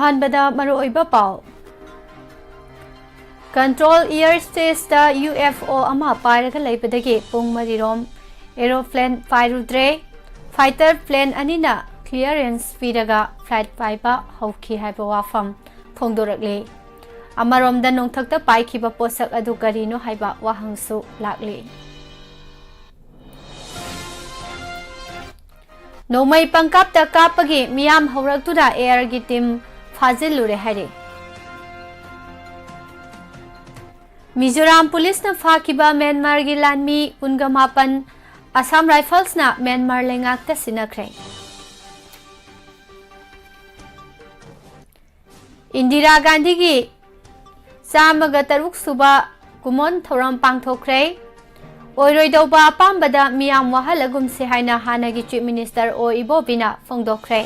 अहानबदा मरुओइबा पाव control air space दा UFO अमा पायरगा लैबदगे पुंग मरिरोम एरोप्लेन पायरुद्रे फाइटर प्लेन अनिना क्लियरेंस पीरगा फ्लाइट पाइबा हौखी हाइबा वाफम फोंदोरकले अमरोमदा नोंथक्ता पाइखिबा पोसक अदु करिनो हाइबा वाहंसु लाकले नोमई पंकापता कापगी मियाम हौरक्तुदा एयर गी टीम फाजिलुरे हाइरे मिजोराम पुलिस न फाकिबा म्यांमार गी लानमी उनगमापन असम राइफल्स ना म्यांमार लेंगाक्ता सिनख्रे इंदिरा गांधी की चामगा तरुक सुबा कुमोन थौरम पांगथोख्रे ओइरोइदौबा अपाम्बदा मियाम वाहलगुमसे हाइना हानागी चीफ मिनिस्टर ओ इबोबिना फोंदोख्रे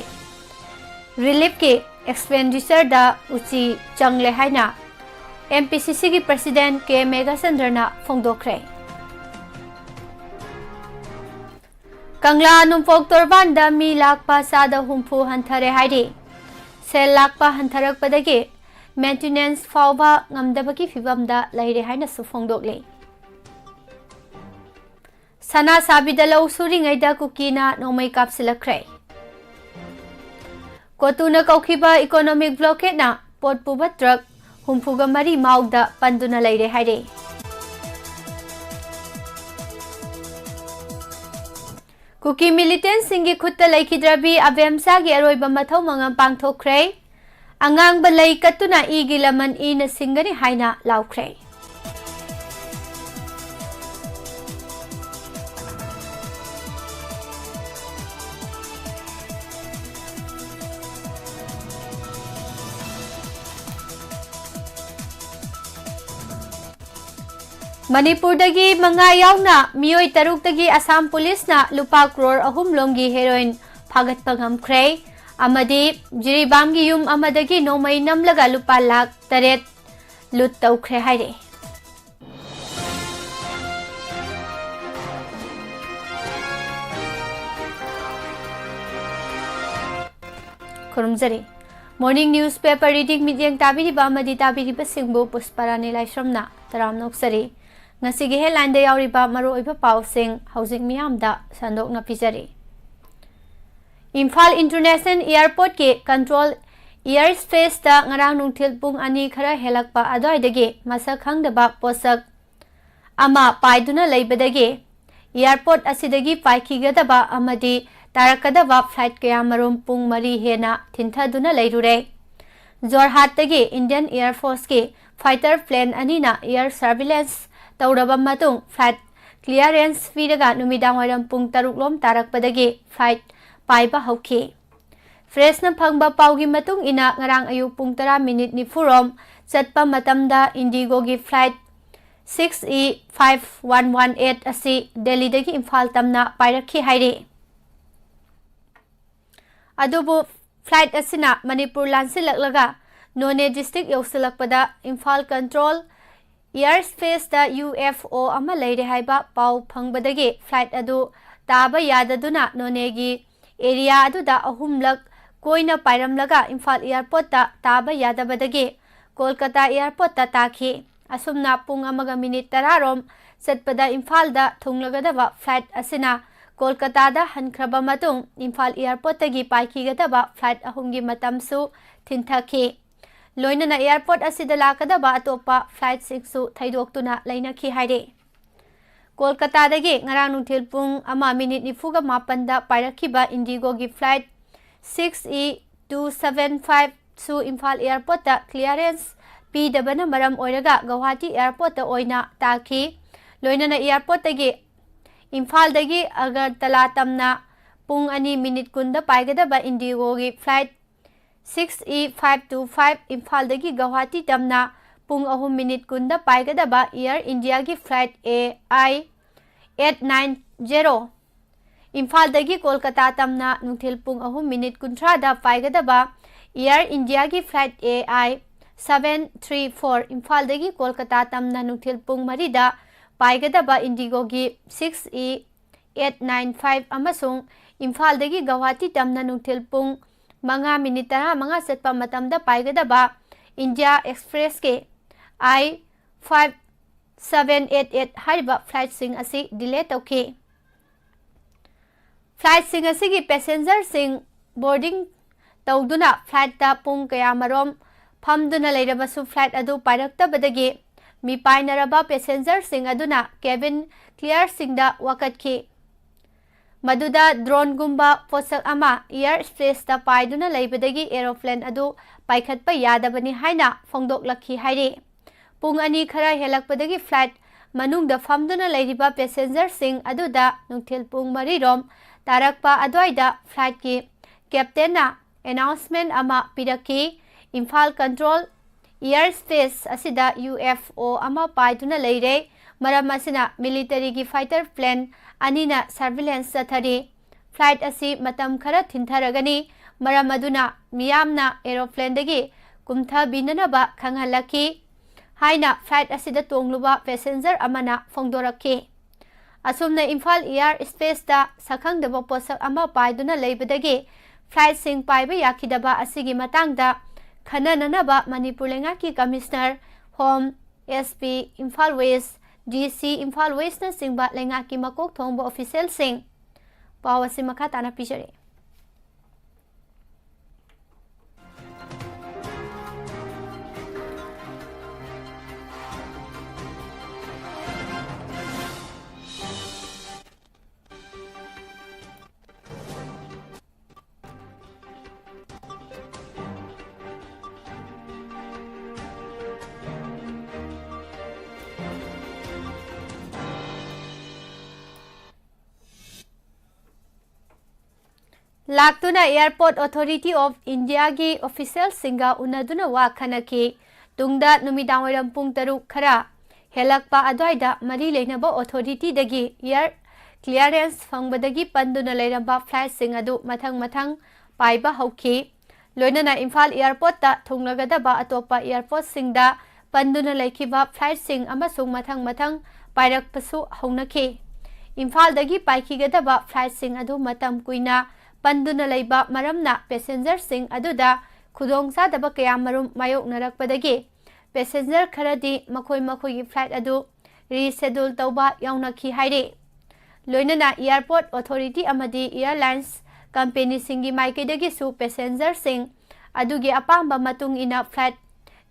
रिलीफ के एक्सपेंडिचर दा उची चंगले हाइना MPCC की प्रेसिडेंट के मेघाचंद्रना फोंदोख्रे कंगला नुमफोक तोरबान मी लाकपा सादा हुंफु हंथरे हाइरे सेल लाकपा हंथरकपदगे मेंटेनेंस फावबा ngamdabagi fibamda laire haina su फोंदोकले सना साबिदा लौ सुरिंगैदा कुकीना नोमै कापसिलख्रे कोतुना कौखिबा इकोनॉमिक ब्लॉकेट ना पोट पुबा ट्रक हुंफुगा मरी माउदा पंदुना लैरे हाइरे कुकी मिलिटेंट सिंगी खुत्ता लैखिद्रबी अबेमसा गी अरोइबा मथौ मंगम पांगथोख्रे अंगांगबा लै कत्तुना इगी लमन इना सिंगनी हाइना लाउख्रे मणिपुर दगी मंगा यावना मियोई तरुक दगी असम पुलिस ना लुपा क्रोर अहुम लोंगी हेरोइन फागत पगमख्रे अमदी जिरीबाम गी युम अमदगी नोमई नमलगा लुपा लाख 8 लुट तौख्रे हाइरे खुरुमजरी मॉर्निंग न्यूज पेपर रीडिंग मिडियंग ताबिरिबा अमदी ताबिरिबा सिंगबो पुष्परानी लाइश्रमना तराम नोक्सरी ngasigi headline da yauriba maruoiba pausing housing miyamda sandokna pijari Imphal International Airport ke control airspace da ngarang nungthil pung ani khara helakpa adwaidagi masak khangdaba posak ama paiduna leibadagi airport asidagi paikigadaba amadi tarakadaba flight kaya marum pung mari hena thintaduna leirure Jorhat dagi Indian Air Force ke fighter plane anina air surveillance तौरबा मतुंग flight clearance पीरगा नुमिदांग वाइरम पुंग तरुक लोम तारकपदगी flight पाइबा हौखी फ्रेशना फंगबा पाउगी मतुंग इना ngarang ayu पुंग 10 मिनिट निफुरोम चटपा मतमदा इंडिगो गी फ्लाइट 6E5118 असि दिल्ली दगी इम्फाल तमना पाइरखी हाइरे अदुबु फ्लाइट असिना मणिपुर लांसिलकलगा नोने डिस्ट्रिक्ट यौसिलकपदा इम्फाल कंट्रोल एयर स्पेस दा UFO अमा लैरे हाइबा पाउ फंगबदगे फ्लाइट अदु ताबा याददुना नोनेगी एरिया अदुदा अहुमलक कोइना पाइरमलगा इम्फाल एयरपोर्ट ता ताबा यादबदगे कोलकाता एयरपोर्ट ता ताखी असुमना पुंग अमगा मिनिट 10 रोम चटपदा इम्फाल दा थुंगलगदबा फ्लाइट असिना कोलकाता दा हनख्रबा मतुंग इम्फाल एयरपोर्ट तगी पाइखिगदबा फ्लाइट अहुमगी मतमसु थिनथखी लोइनना एयरपोर्ट असिदा लाकदबा अतोपा फ्लाइट सिक्सु थैदोक्तुना लैनखी हाइरे कोलकाता दगी ngarang nungthil pung ama minute nifuga mapanda pairakiba indigo gi flight 6E275 su imphal airport ta clearance pidabana maram oiraga Guwahati airport ta oina takhi loinana airport tagi imphal dagi agartala tamna pung ani minute kunda paigadaba indigo gi flight 6E525 Imphal दगी गुवाहाटी तमना पुंग 3 minute कुंदा पाइगदबा Air India की flight AI890 Imphal दगी कोलकाता तमना नुथिल पुंग 3 मिनिट कुंथ्रा दा पाइगदबा एयर इंडिया की फ्लाइट AI734 इम्फाल दगी कोलकाता तमना नुथिल पुंग 3 दा पाइगदबा इंडिगो की 6E895 अमसुंग इम्फाल दगी गुवाहाटी तमना नुथिल पुंग 5 minute 15 setpa matamda paigada India Express ke I-5788 hariba flight sing asi delay tauke. Flight sing asi ki passenger sing boarding tauduna flight ta pung kaya marom phamduna leirabasu flight adu pairaktabadagi mi painaraba passenger sing aduna cabin clear singda wakatki. Maduda drone gumba posak ama air space ta paiduna leibadagi aeroplane adu paikhatpa yadabani haina phongdoklakhi haire. Pung ani khara helakpadagi flight manungda famduna leiriba passenger sing aduda nungthil pung 3 rom tarakpa adwaida flight ki captain na announcement ama piraki. Imphal control airspace asida UFO ama paiduna leire. Maram asina military ki fighter plane anina surveillance sathari. Flight asi matam khara thintaragani. Maram aduna miyamna aeroplane dagi kumtha binanaba khanghalaki haina flight asida tongluba passenger amana phongdorakki. Asumna Imphal air space ta sakhangdaba posak ama paiduna leibadagi flight sing paiba yakidaba asigi matangda khanananaba Manipur Lengaki Commissioner Home SP Imphal West DC Imphal West na singba Lengaki makok thongba official sing pawasi makha tana pijare. Laktuna Airport Authority of India gi official singa unaduna wa khanaki tungda numidang wairam pung 3 khara helakpa adwaida mari leinaba authority dagi air clearance fangbadagi panduna leiramba flight sing adu mathang paiba hauki loinana Imphal Airport ta thunglagadaba atopa airport singda panduna laikhiba flight sing amasung mathang pairakpasu haunaki. Imphal dagi paikigadaba flight sing adu matam kuina panduna leiba maramna passenger sing aduda khudong sadaba kaya marum mayok narakpadagi passenger kharadi makoi flight adu reschedule tauba yaunakhi haire. Loinana airport authority amadi airlines company singi maikidagi su passenger sing adugi apamba matung ina flight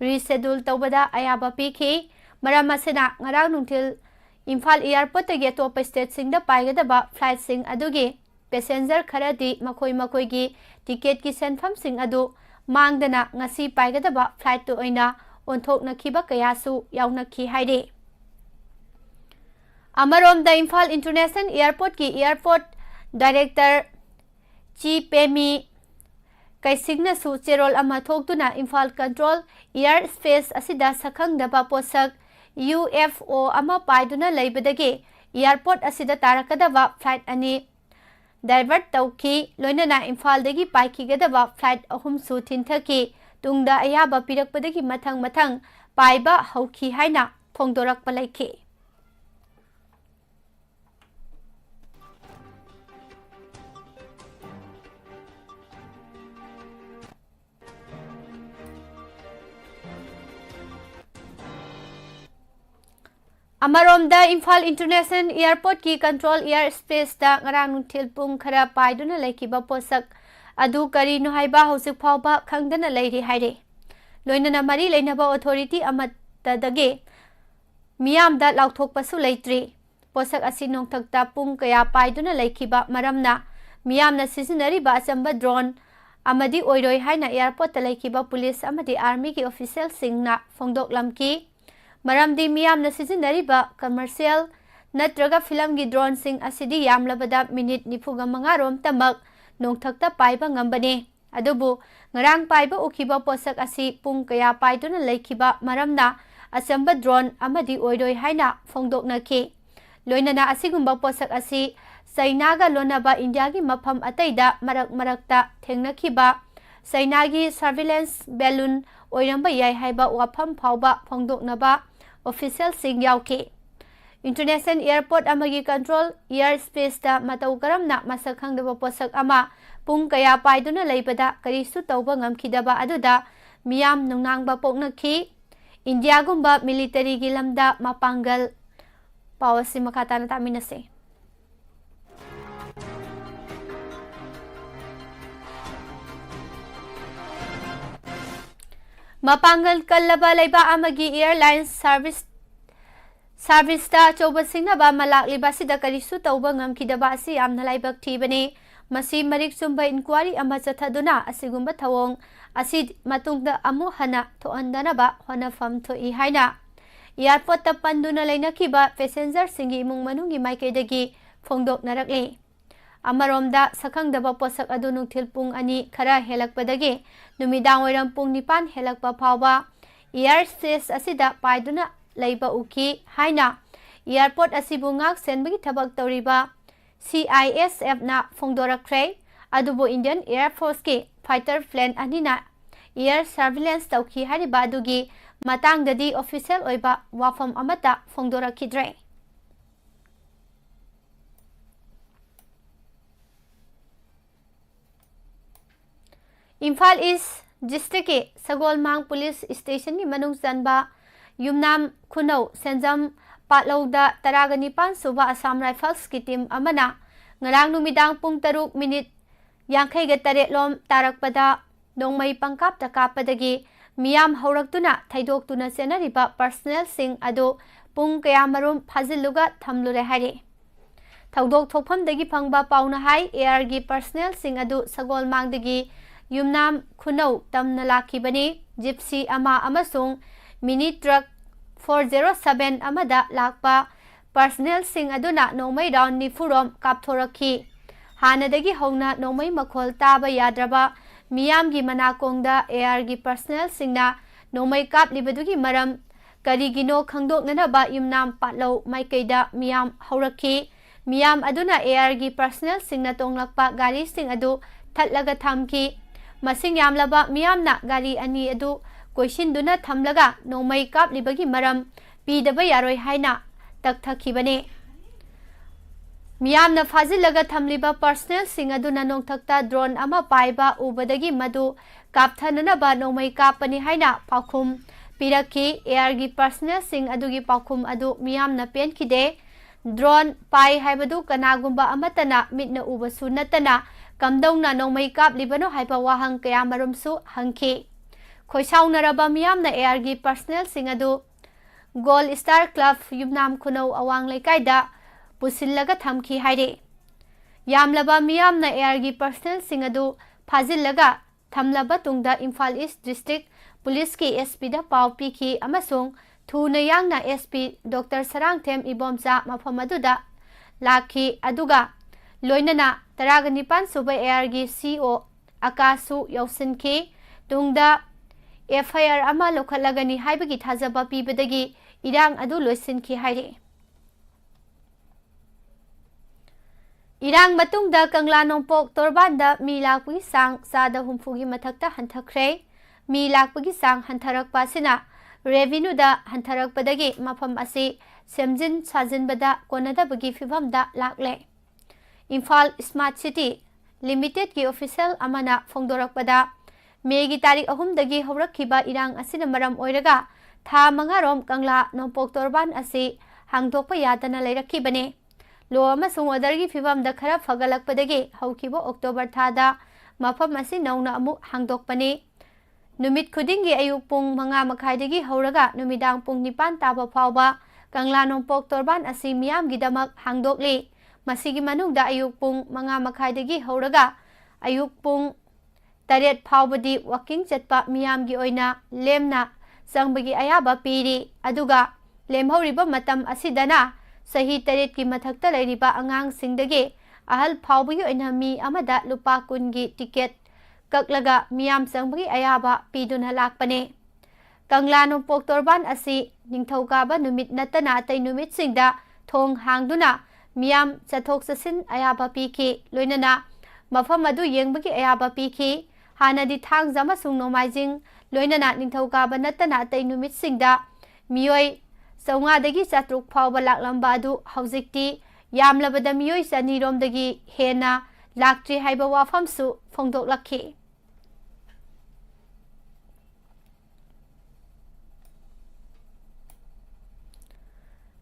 reschedule taubada ayaba pikhi. Maram asina ngarang nungthil Imphal airport tagi atopa state singda paigadaba flight sing adugi passenger kharadi makoi gi ticket ki senfam sing adu mangdana ngasi paigadaba flight to oina onthoknakhiba kayasu yaunakhi haire. Amarom da Imphal International Airport ki airport director Chi Pemi kaisingna su cherol ama thoktuna Imphal control air space asida sakhangdaba posak UFO ama paiduna leibadagi airport asida tarakadaba flight ani divert tauki. Loinana Imphal dagi paikigadaba flight ahum su thinthaki tungda ayaba pirakpadagi mathang paiba hauki haina phongdorakpa laiki. Amaromda Imphal International Airport ki control air space da ngarang nungthil pung khara paiduna laikhiba posak adu karino haiba hausik phawba khangdana leiri haire. Loinana mari leinaba authority amatadagi miyamda lauthokpasu leitri. Posak asi nongthakta pung kaya paiduna laikhiba maramna miyamna sisinariba achamba drone amadi oiroi haina airport ta laikhiba police amadi army ki official singna phongdoklamki. Maramdi miyamna sisinariba commercial natraga film gi drone sing asidi yamlabada minute 45 rom tamak nongthakta paiba ngambane. Adubu ngarang paiba ukhiba posak asi pung kaya paiduna laikhiba maramna achamba drone amadi oiroi haina phongdoknaki. Loinana asigumba posak asi Sainaga lonaba India gi mafam ataida marakta thengnakhiba Sainagi surveillance balloon oiramba yai haiba wafam phawba phongdoknaba official sing yauki. International Airport amagi control airspace da matau karamna masak khangdaba posak ama pung kaya paiduna leibada karisu tauba ngamkhidaba aduda miyam nungnangba poknakhi India gumba military gi lamda mapangal pawasi makatana taminase. Mapangal kallaba laiba amagi airlines service da choba singnaba malakliba sida karisu tauba ngamkhidaba asi amna laibak thibani masi marik sumba inquiry ama chathaduna asigumba thawong asi matungda amu hana thoandanaba honafam thoi haina airport ta panduna lainakiba passenger singi imung manungi maikaidagi phongdok narakli amaromda sakhangdaba posak adu nungthil pung ani khara helakpadagi numidang oiram pung 9 helakpa phawba airspace asida paiduna leiba uki haina airport asibu ngak senbagi thabak tawriba CISF na phongdorakre adubo Indian Air Force ki fighter plane anina air surveillance tawki hariba adugi matangdadi official oiba wafam amata phongdorakhidre. Imphal East District ke Sagolmang Police Station ni manung zanba Yumnam Khunau Senjam Patlauda 19 suba Assam Rifles ki team amana ngarang numidang pung 3 minute 58 lom tarakpada nongmai pangkap takapadagi miyam hauраktuna thaidoktuna senariba personnel sing ado pung kayamarum phajilluga thamlure hari thaudok thokphamdagi phangba pauna hai air gi personnel sing adu Sagolmangdagi Yumnam Khunau tamna lakhibani gypsy ama amasung mini truck 407 amada lakpa personnel sing aduna nongmai round ni furom kapthorakhi hanadagi hongna nongmai makhol taba yadraba miyam gi manakongda air gi personnel singna nongmai kap libadugi maram karigino khangdoknana ba Yumnam Patlau maikaida miyam haurakhi miyam aduna air gi personnel singna tonglakpa gari sing adu thatlaga thamki masing yamlaba miyamna gari ani adu koisinduna thamlaga nongmai kap libagi maram pidaba yaroi haina takthakibane miyamna fajilaga thamliba personnel sing aduna nongthakta drone ama paiba ubadagi madu kapthanana ba nongmai kapani haina pakhum pirakhi air gi personnel sing adugi pakhum adu miyamna penkhide drone pai haibadu kanagumba amatana mitna ubasu natana kamdongna nongmai kap libano haipa wahang kayamarumsu hangki khoisaunaraba miyamna air gi personnel sing adu Gold Star Club Yumnam Khunau awang leikaida pusillaga thamki haire yamlaba miyamna air gi personnel sing adu phajillaga thamlaba tungda Imphal East District Police ki SP da pau pikhi amasung thuna yangna SP Dr Sarangthem Ibomcha mafam aduda lakhi aduga loinana 19 suba air gi CO Akasu yausinki tungda FIR ama lokhalagani haibagi thajaba pibadagi irang adu loisinki haire irang matungda Kangla Nongpok Torbanda mi lakpagi sang sada humfugi mathakta hanthakre mi lakpagi sang hantharakpa sina revenue da hantharakpadagi mafam asi semjin sajinbada konadabagi fibamda lakle Imphal Smart City Limited ki official amana phongdorakpada Megi tarik ahumdagi haurakhiba irang asina maram oiraga tha mangarom Kangla Nongpok Torban asi hangdokpa yadana leirakhibane lo amasung odargi fibamda khara fagalakpadagi haukibo October thada mafam asi nauna amu hangdokpani numit khudingi ayuk pung 5 makhaidagi hauraga numidang pung 9 taba phawba Kangla Nongpok Torban asi miyam gidamak hangdokli masigi manungda ayuk pung 5 makhaidagi hauraga ayuk pung Taret phawbadi walking chatpa miyamgi oina lemna sangbagi ayaba piri aduga lemhoriba matam asidana sahi taret ki mathakta lairiba angang singdagi ahal phawbagi oina mi amada lupa kungi ticket kaklaga miyam sangbagi ayaba piduna lakpane Kangla Nongpok Torban asi ningthokaba numit natana atay numit singda thong hangduna miyam chathok chasin ayaba pikhi loinana mafam adu yengbagi ayaba pikhi Hanadi thang zama sung nomaijing loinana ningthokaba natana atay numit singda miyoi चौङादगी चातरुक फाउबा लाक्लंबा अदु हौजिक्ति यामलबदा मियोय चनिरोमदगी हेना लाक्ट्रि हाइबा वाफमसु फोंदोक्लखि।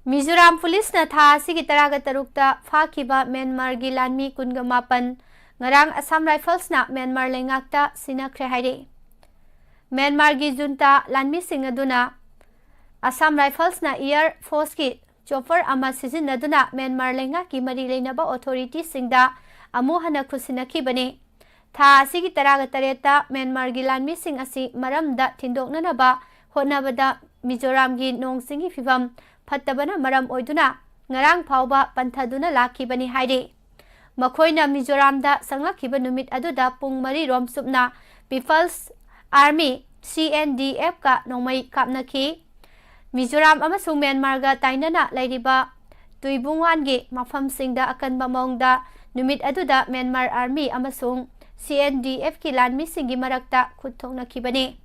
Mizoram police ना था सिगी तरागा तरुकता फाखिबा Myanmar गी लानमी कुनगा मापन ngarang Assam Rifles na Myanmar lengakta sinakre haire. Myanmar gi junta lanmi sing aduna Assam Rifles na Air Force ki chopper ama sizin aduna Myanmar lenga ki mari leinaba authority singda amu hana khusinakhi bane. Tha asigi taraga tareta Myanmar gi lanmi sing asi maramda thindokna ba honabada Mizoram gi nong singi fibam phattabana maram oiduna ngarang phauba panthaduna lakhi bani haire. Makoina Mizoramda sanglakhiba numit aduda pung mari rom supna People's Army CNDF ka nongmai kapnakhi. Mizoram amasung Myanmar ga tainana lairiba tuibungwan gi mafam singda akanba maungda numit aduda Myanmar Army amasung CNDF ki lanmi singi marakta khutthoknakhibani.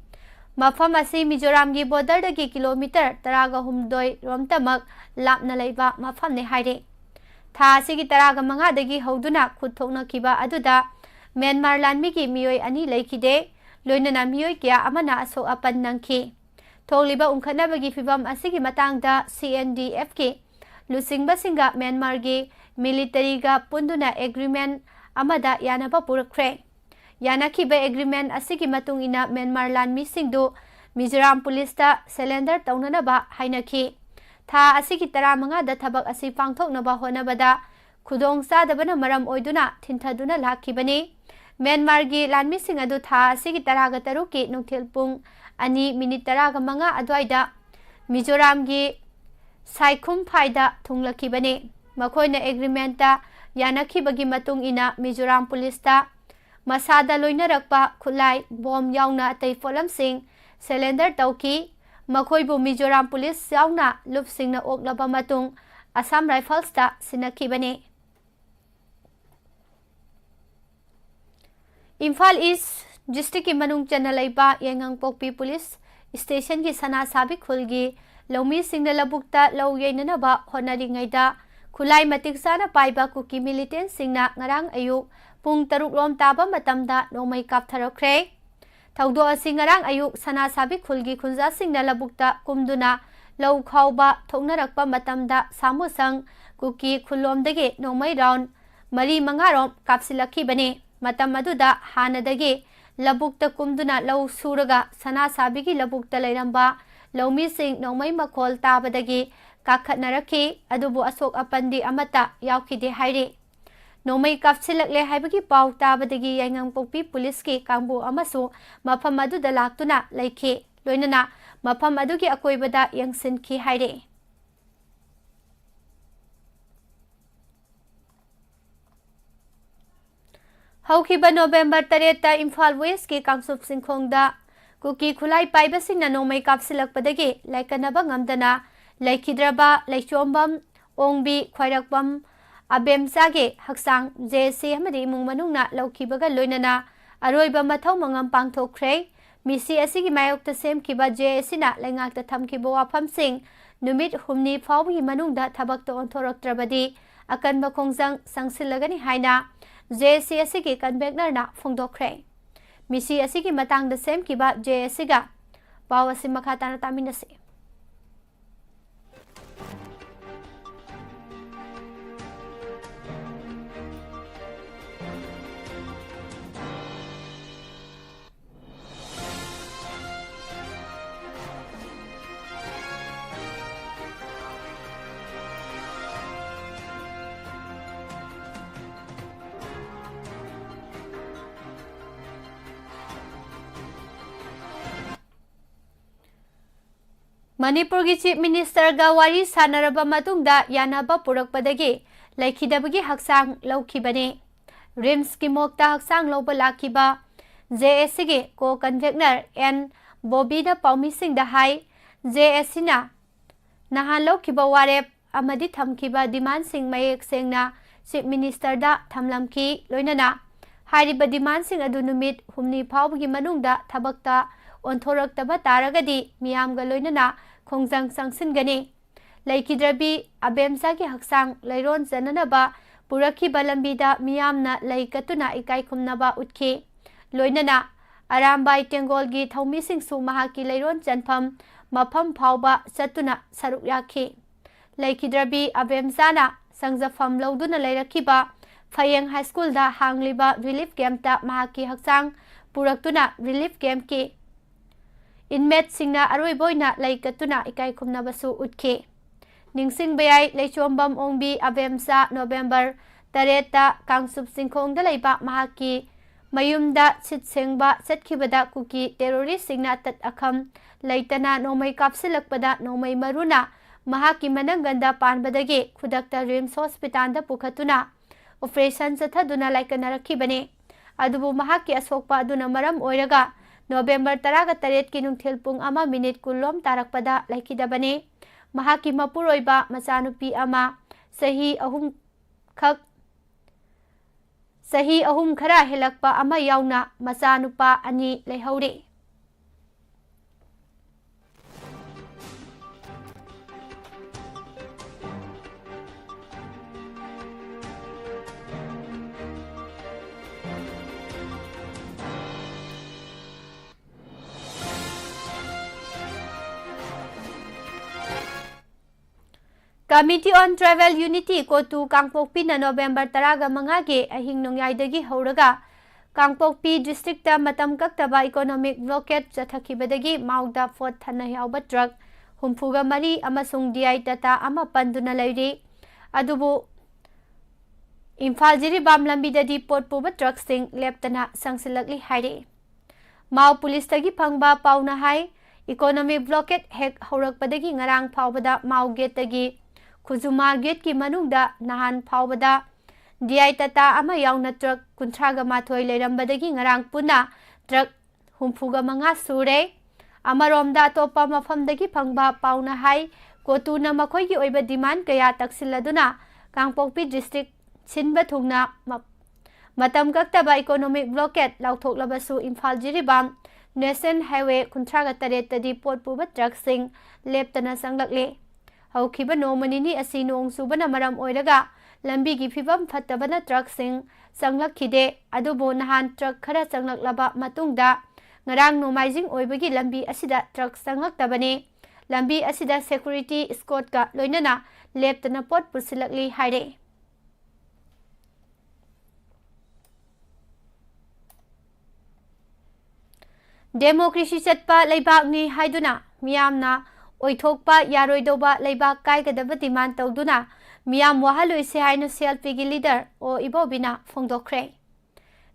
Mafam asi Mizoram gi border dagi kilometer 13 romtamak lapna leiba mafam ne haire. Tha asigi taraga manga dagi hoduna khutthoknakiba aduda Myanmar lanmi ki miyoi ani leikide loinana miyoi kya amana asok apan nangki. Tholiba ungkhanabagi fibam asigi matangda CNDF ki lusingba singa Myanmar gi military ga punduna agreement amada yanaba purakre. Yanakhiba agreement asigi matung ina Myanmar lanmi singdu Mizoram police ta surrender taunanaba hainakhi. Tha asigi tara manga da thabak asi pangthoknaba honabada khudong sadabana maram oiduna thinthaduna lakhibani. Myanmar gi lanmi sing adu tha asigi taraga taruki nungthilpung ani minute taraga manga adwaida Mizoram gi Saikhum phaida thunglakibani. Makoina agreement ta yanakhibagi matung ina Mizoram police ta masada loinarakpa khulai bom yauna atei folam sing surrender tauki. Makoibu Mizoram police yauna lup singna oklaba matung Assam Rifles ta sinakhibani. Imphal East district manung chanalaiba Yengangpokpi police station ki sana sabi khulgi lomi singna labukta lau yainana ba honari ngaida khulai matik sana paiba kuki militant singna ngarang ayuk pung taruk rom taba matamda nomai kaptharakre. Thaudo asi ngarang ayuk sana sabi khulgi khunja singna labukta kumduna lau khauba thoknarakpa matamda samusang kuki khulomdagi nomai round mari mangarom kapsilakhibani. Matam aduda hanadagi labukta kumduna lau suraga sana sabigi labukta leiramba laumi sing nomai makhol tabadagi kakhatnarakhi adubu asok apandi amata yaukide haire. Nomai kapsilakle haibagi pau tabadagi Yengangpokpi police ki kangbu amasu mafam aduda laktuna leikhi loinana mafam adugi akoibada yangsinkhi haire. Haukiba November 3 ta Imphal West ki Kangsup Singkhongda kuki khulai paiba singna nomai kapsilakpadagi laikanaba ngamdana laikhidraba laichombam ongbi khwairakbam abemsage haksang JC amadi imung manungna laukibaga loinana aroiba mathau mangam pangthokre. Misi asigi mayokta semkiba JC na laingakta thamkiba wafam sing numit humni phawgi manungda thabakta onthoraktrabadi akanba khongjang sangsilagani haina JC asigi convener na phongdokre. Misi asigi matangda semkiba JC ga pawasi makhatana taminase. Manipur gi Chief Minister ga wari sanaraba matungda yanaba purakpadagi laikhidabagi haksang laukhibani. Rims ki mokta haksang loba lakhiba JSC gi co-convener N Bobby da paumi sing da hai JSC na nahan lokhiba warep amadi thamkiba demand sing mayek sengna Chief Minister da thamlamki loinana hairiba demand sing adu numit humni phawgi manungda thabakta onthoraktaba taragadi miyamga loinana khongjang sangsingani लेकिद्रबी अबेमसा की हक्सांग लैरोन जननबा पुरखिबा लंबीदा मियामना लैकतुना इकाई खुमनबा उठे लोइनना अरामबाई टेंगोल की थौमीसिंगसु महाकी लैरोन चनफम मफम फावबा चतुना सरुक याखे लेकिद्रबी अबेमसाना संजफम लौदुना लैरखिबा फयेंग high school दा हांगलिबा relief camp ता महाकी हक्सांग पुरक्तुना relief camp के inmate सिंगना अरोइबोइना लैकतुना इकाई खुमनबसु उठे निंगसिंग बयाई लेचोंबम ओंबी अबेमसा नवंबर 8 कांगसुप सिंखोंग लैबा महाकी मयुमदा सिट सेंगबा चटखिबदा कुकी टेरोरिस्ट सिंगना तत अखम लैतना नोमै कापसिलकपदा नोमै मरुना महाकी मनंगंदा पानबदगे खुदक्ता रिम्स हॉस्पिटल दा पुखतुना ऑपरेशन चथदुना लाइकनरखिबने अदुबु महाकी असोकपा अदुना मरम ओइरगा नवंबर 18 की नुंथेल पुंग 1 मिनिट कुलोम तारकपदा लाइकिदबने महाकी मपुरोइबा मचानुपी अमा सही अहुम खरा हेलकपा अमा याउना मचानुपा अनि लेहौरे committee on tribal unity CoTU Kangpokpi November 15 के अहिंग नोंयाइदगी हौरगा कांगपोकपी डिस्ट्रिक्ट मतम कक्तबा इकोनॉमिक ब्लॉकेट चथखिबदगी माउदा फोर्ट थना यावबा ट्रक हुमफुगा मरी अमसुंग डीआई टाटा अमा पंदुना लैरे अदुबु इम्फाल जिरीबाम लंबीददी पोट पुबा ट्रक सिंग लेप्तना संगसिलकली हाइरे माउ पुलिस तगी फंगबा पाउना हाई इकोनॉमिक ब्लॉकेट हेक हौरकपदगी ngarang फावबदा माउ गेट तगी खुजुमा गेट की मनुंगदा नहान फावबदा डीआई टाटा अमा याउना ट्रक 35 लेरंबदगी ngarang पुना ट्रक 35 सुरे अमरोमदा अतोपा मफमदगी फंगबा पाउना हाई कोटूना मखोइगी ओइबा डिमांड कया तक्सिलदुना कांगपोकपी डिस्ट्रिक्ट सिनबा थुंगना मतम कक्तबा इकोनॉमिक ब्लॉकेट लाउथोकलबसु इम्फाल जिरीबाम नेशनल हाईवे 38 तदी पोट पुबा ट्रक सिंग लेप्तना संगलकले हौखिबा नोमनिनी असि नोंग सुबना मरम ओइरगा लंबी की फिबम फत्तबना ट्रक सिंग संगलखिदे अदुबो नहान ट्रक खरा संगलकलबा मतुंगदा ngarang nomaijing oibagi lambi asida truck sanglaktabane lambi asida security escort ka loinana leptana pot pusilakli haire democracy chatpa leibak ni haiduna miyamna oithokpa yaroidoba leibak kaigadaba demand tawduna miyam wahaloi se haina selfie gi leader o ibobina phongdokre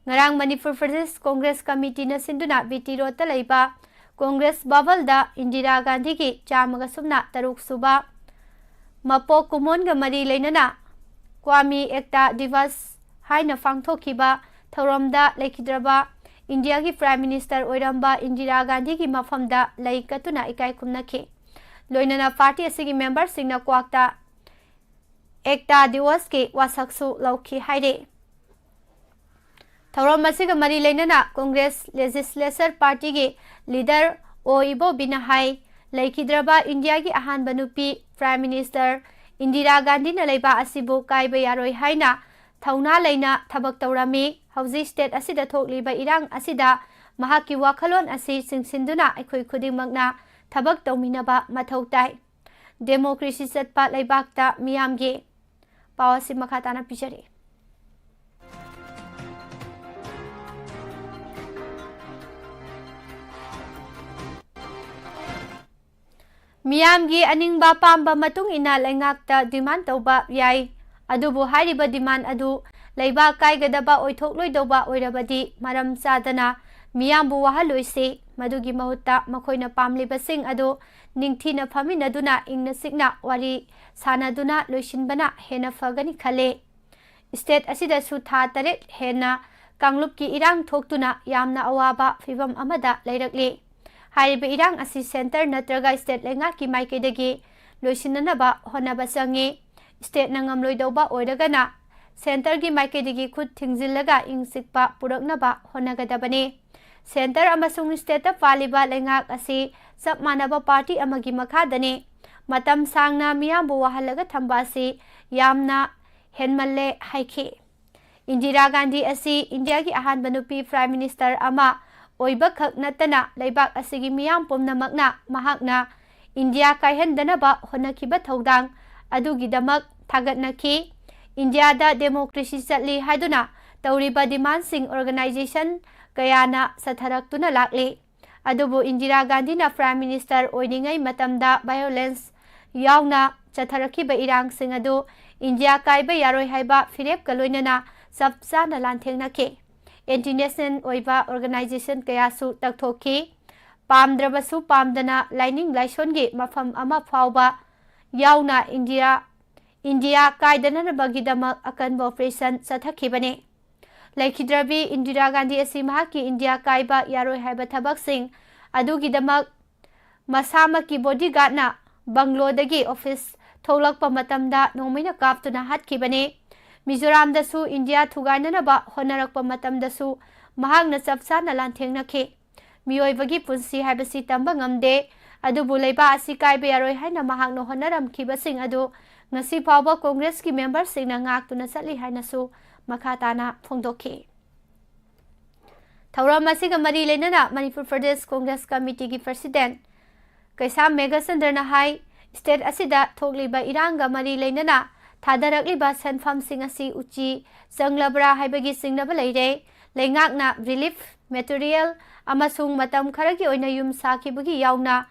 ngarang Manipur Pradesh Congress Committee na sinduna biti rota leiba Congress bubble da Indira Gandhi ki chamaga sumna taruk suba mapo kumon ga mari leinana Kwame Ekta Divas haina phangthokiba thoramda lekhidraba India ki Prime Minister oiramba Indira Gandhi ki mafamda laikatuna ikai kumnakhe loinana party asigi member singna kwakta Ekta Divas ke wasaksu lauki haire थौरम मसिगा मरी लेनना Congress legislature party के leader ओइबो बिना high लेखिद्रबा India की Ahaan बनुपी prime minister Indira Gandhi न लेबा असिबो काइबा यारोय हाइना थौना लेना थबक तौरामी हौजी state असिदा थोकलिबा इरांग असिदा महाकी वाखलोन असि सिंसिंदुना अखोय खुदिमकना थबक तौमिनबा मथौ ताई democracy चटपा लेबाकता मियामगे पावसी मखाताना पिचरे मियामगी अनिंगबा पांबा मतुंग इना लेंगाकता डिमांड तौबा याई अदुबु हारिबा डिमांड अदु लेबा काइगदबा ओइथोकलोइदौबा ओइरबदी मरम चादना मियामबु वहालोइसे मदुगी महुत्ता मखोइना पामलिबसिंग अदु निंगथीना फमिनदुना इंगना सिगना वारी सानादुना लोइसिनबना हेना फगनी खले स्टेट असिदा सुथा तरे हेना कांगलुप की इरांग थोक्तुना यामना अवाबा फिबम अमदा लेरकले हारिबा इरांग असि सेंटर नत्रगा स्टेट लेंगा की माइकेदगी लोइसिननबा होनबा संगे स्टेट नंगम लोइदौबा ओइरगना सेंटर की माइकेदगी खुद थिंगजिलगा इंगसिकपा पुरकनबा होनगदबने सेंटर अमसुंग स्टेट पालिबा लेंगा असि सब मानबा party अमगी मखादने matam sangna miyambu wahalaga thamba asi yamna henmalle haiki. Indira Gandhi asi India ki ahanba nupi Prime Minister ama oiba khak natana leibak asigi miyam pumnamakna mahakna India kaihendanaba honakiba thodang adugidamak thagatnaki. India da democracy chatli haiduna tawriba demand sing organization kayana satharaktuna lakli. Adubu Indira Gandhi na Prime Minister oiningai matamda violence yauna chatharakiba irang sing adu India kaiba yaroi haiba firep kaloinana sabsana lanthengna international oiba organization kayasu takthoki pamdrabasu pamdana lining laisongi mafam ama phawba yauna India kaidana bagidama akanba operation sathakibane. Laikhidrabi Indira Gandhi asi mahaki India kaiba yaroi haiba thabak sing adugidamak masamaki bodyguard na Bangalore office tholakpa matamda nomaina kaptuna hatkibane. Mizoram dasu India thugainanaba honarakpa matamdasu mahakna chapsana lanthengnakhei. Mioibagi punsi haibasi tamba ngamde adubu leiba asi kaiba yaroi haina mahakna honaramkhibasing adu ngasi phawba Congress ki member singna ngaktuna chatli hainasu makhatana phongdokhi. Thauram asiga mari lenana Manipur Pradesh Congress Committee ki President Kaisam Meghasandra hai state asida thokliba iranga mari lenana thadarakliba senfam sing asi uchi sanglabra haibagi singnaba leire leingakna relief material amasung matam kharagi oina yum sakibagi yauna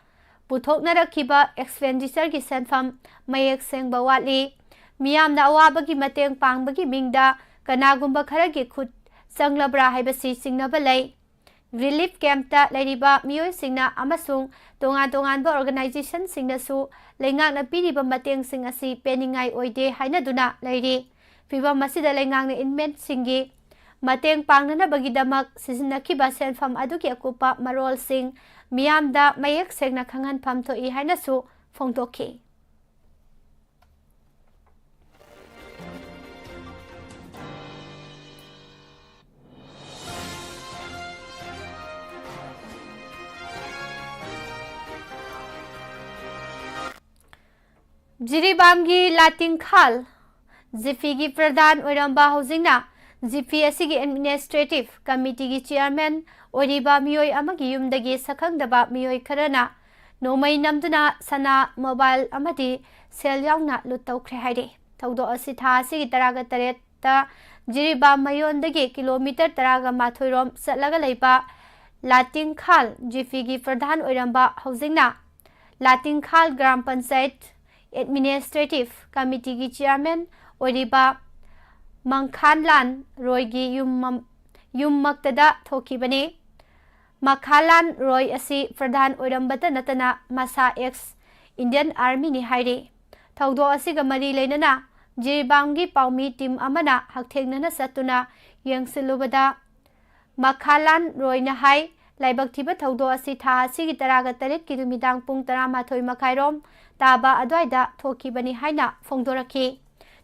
puthoknarakhiba expenditure ki senfam mayek sengba watli miyamna awabagi mateng pangbagi mingda kanagumba kharagi khut sanglabra haibasi singnaba lei relief camp ta leiriba miyoi singna amasung tongan organization singnasu leingakna piriba mateng sing asi peningai oide hainaduna leiri fiba masida leingakna inmate singi mateng pangnana bagidamak sisinakhiba senfam aduki akupa marol sing miyamda mayek sengna khangan phamthoi hainasu phongtokhi. Jiribamgi Latingkhal Zipigi Pradhan Oiramba Housingna Zipi asigi Administrative Committee gi Chairman Oriba Miyoi amagi yumdagi sakhangdaba miyoi kharana nomai namduna sana mobile amadi sel yauna lutaukhre haide thaudo asi tha asigi taraga taret ta Jiribam mayondagi kilometer taraga mathoirom satlaga leiba Latingkhal Zipigi Pradhan Oiramba Housingna Latingkhal Gram Panchayat Administrative Committee ki Chairman Oriba Mangkhanlan Roy gi yummaktada thokibane. Makhalan Roy asi Pradhan Oirambata natana masa ex Indian Army ni haire. Thaudo asiga mari leinana Jiribamgi paumi team amana hakthegnana satuna yangsilubada Makhalan Roy na hai laibak thiba thaudo asi tha asigi taraga taret ki numidang pung 12 makhairom taba adwaida thokibani haina phongdorakhi.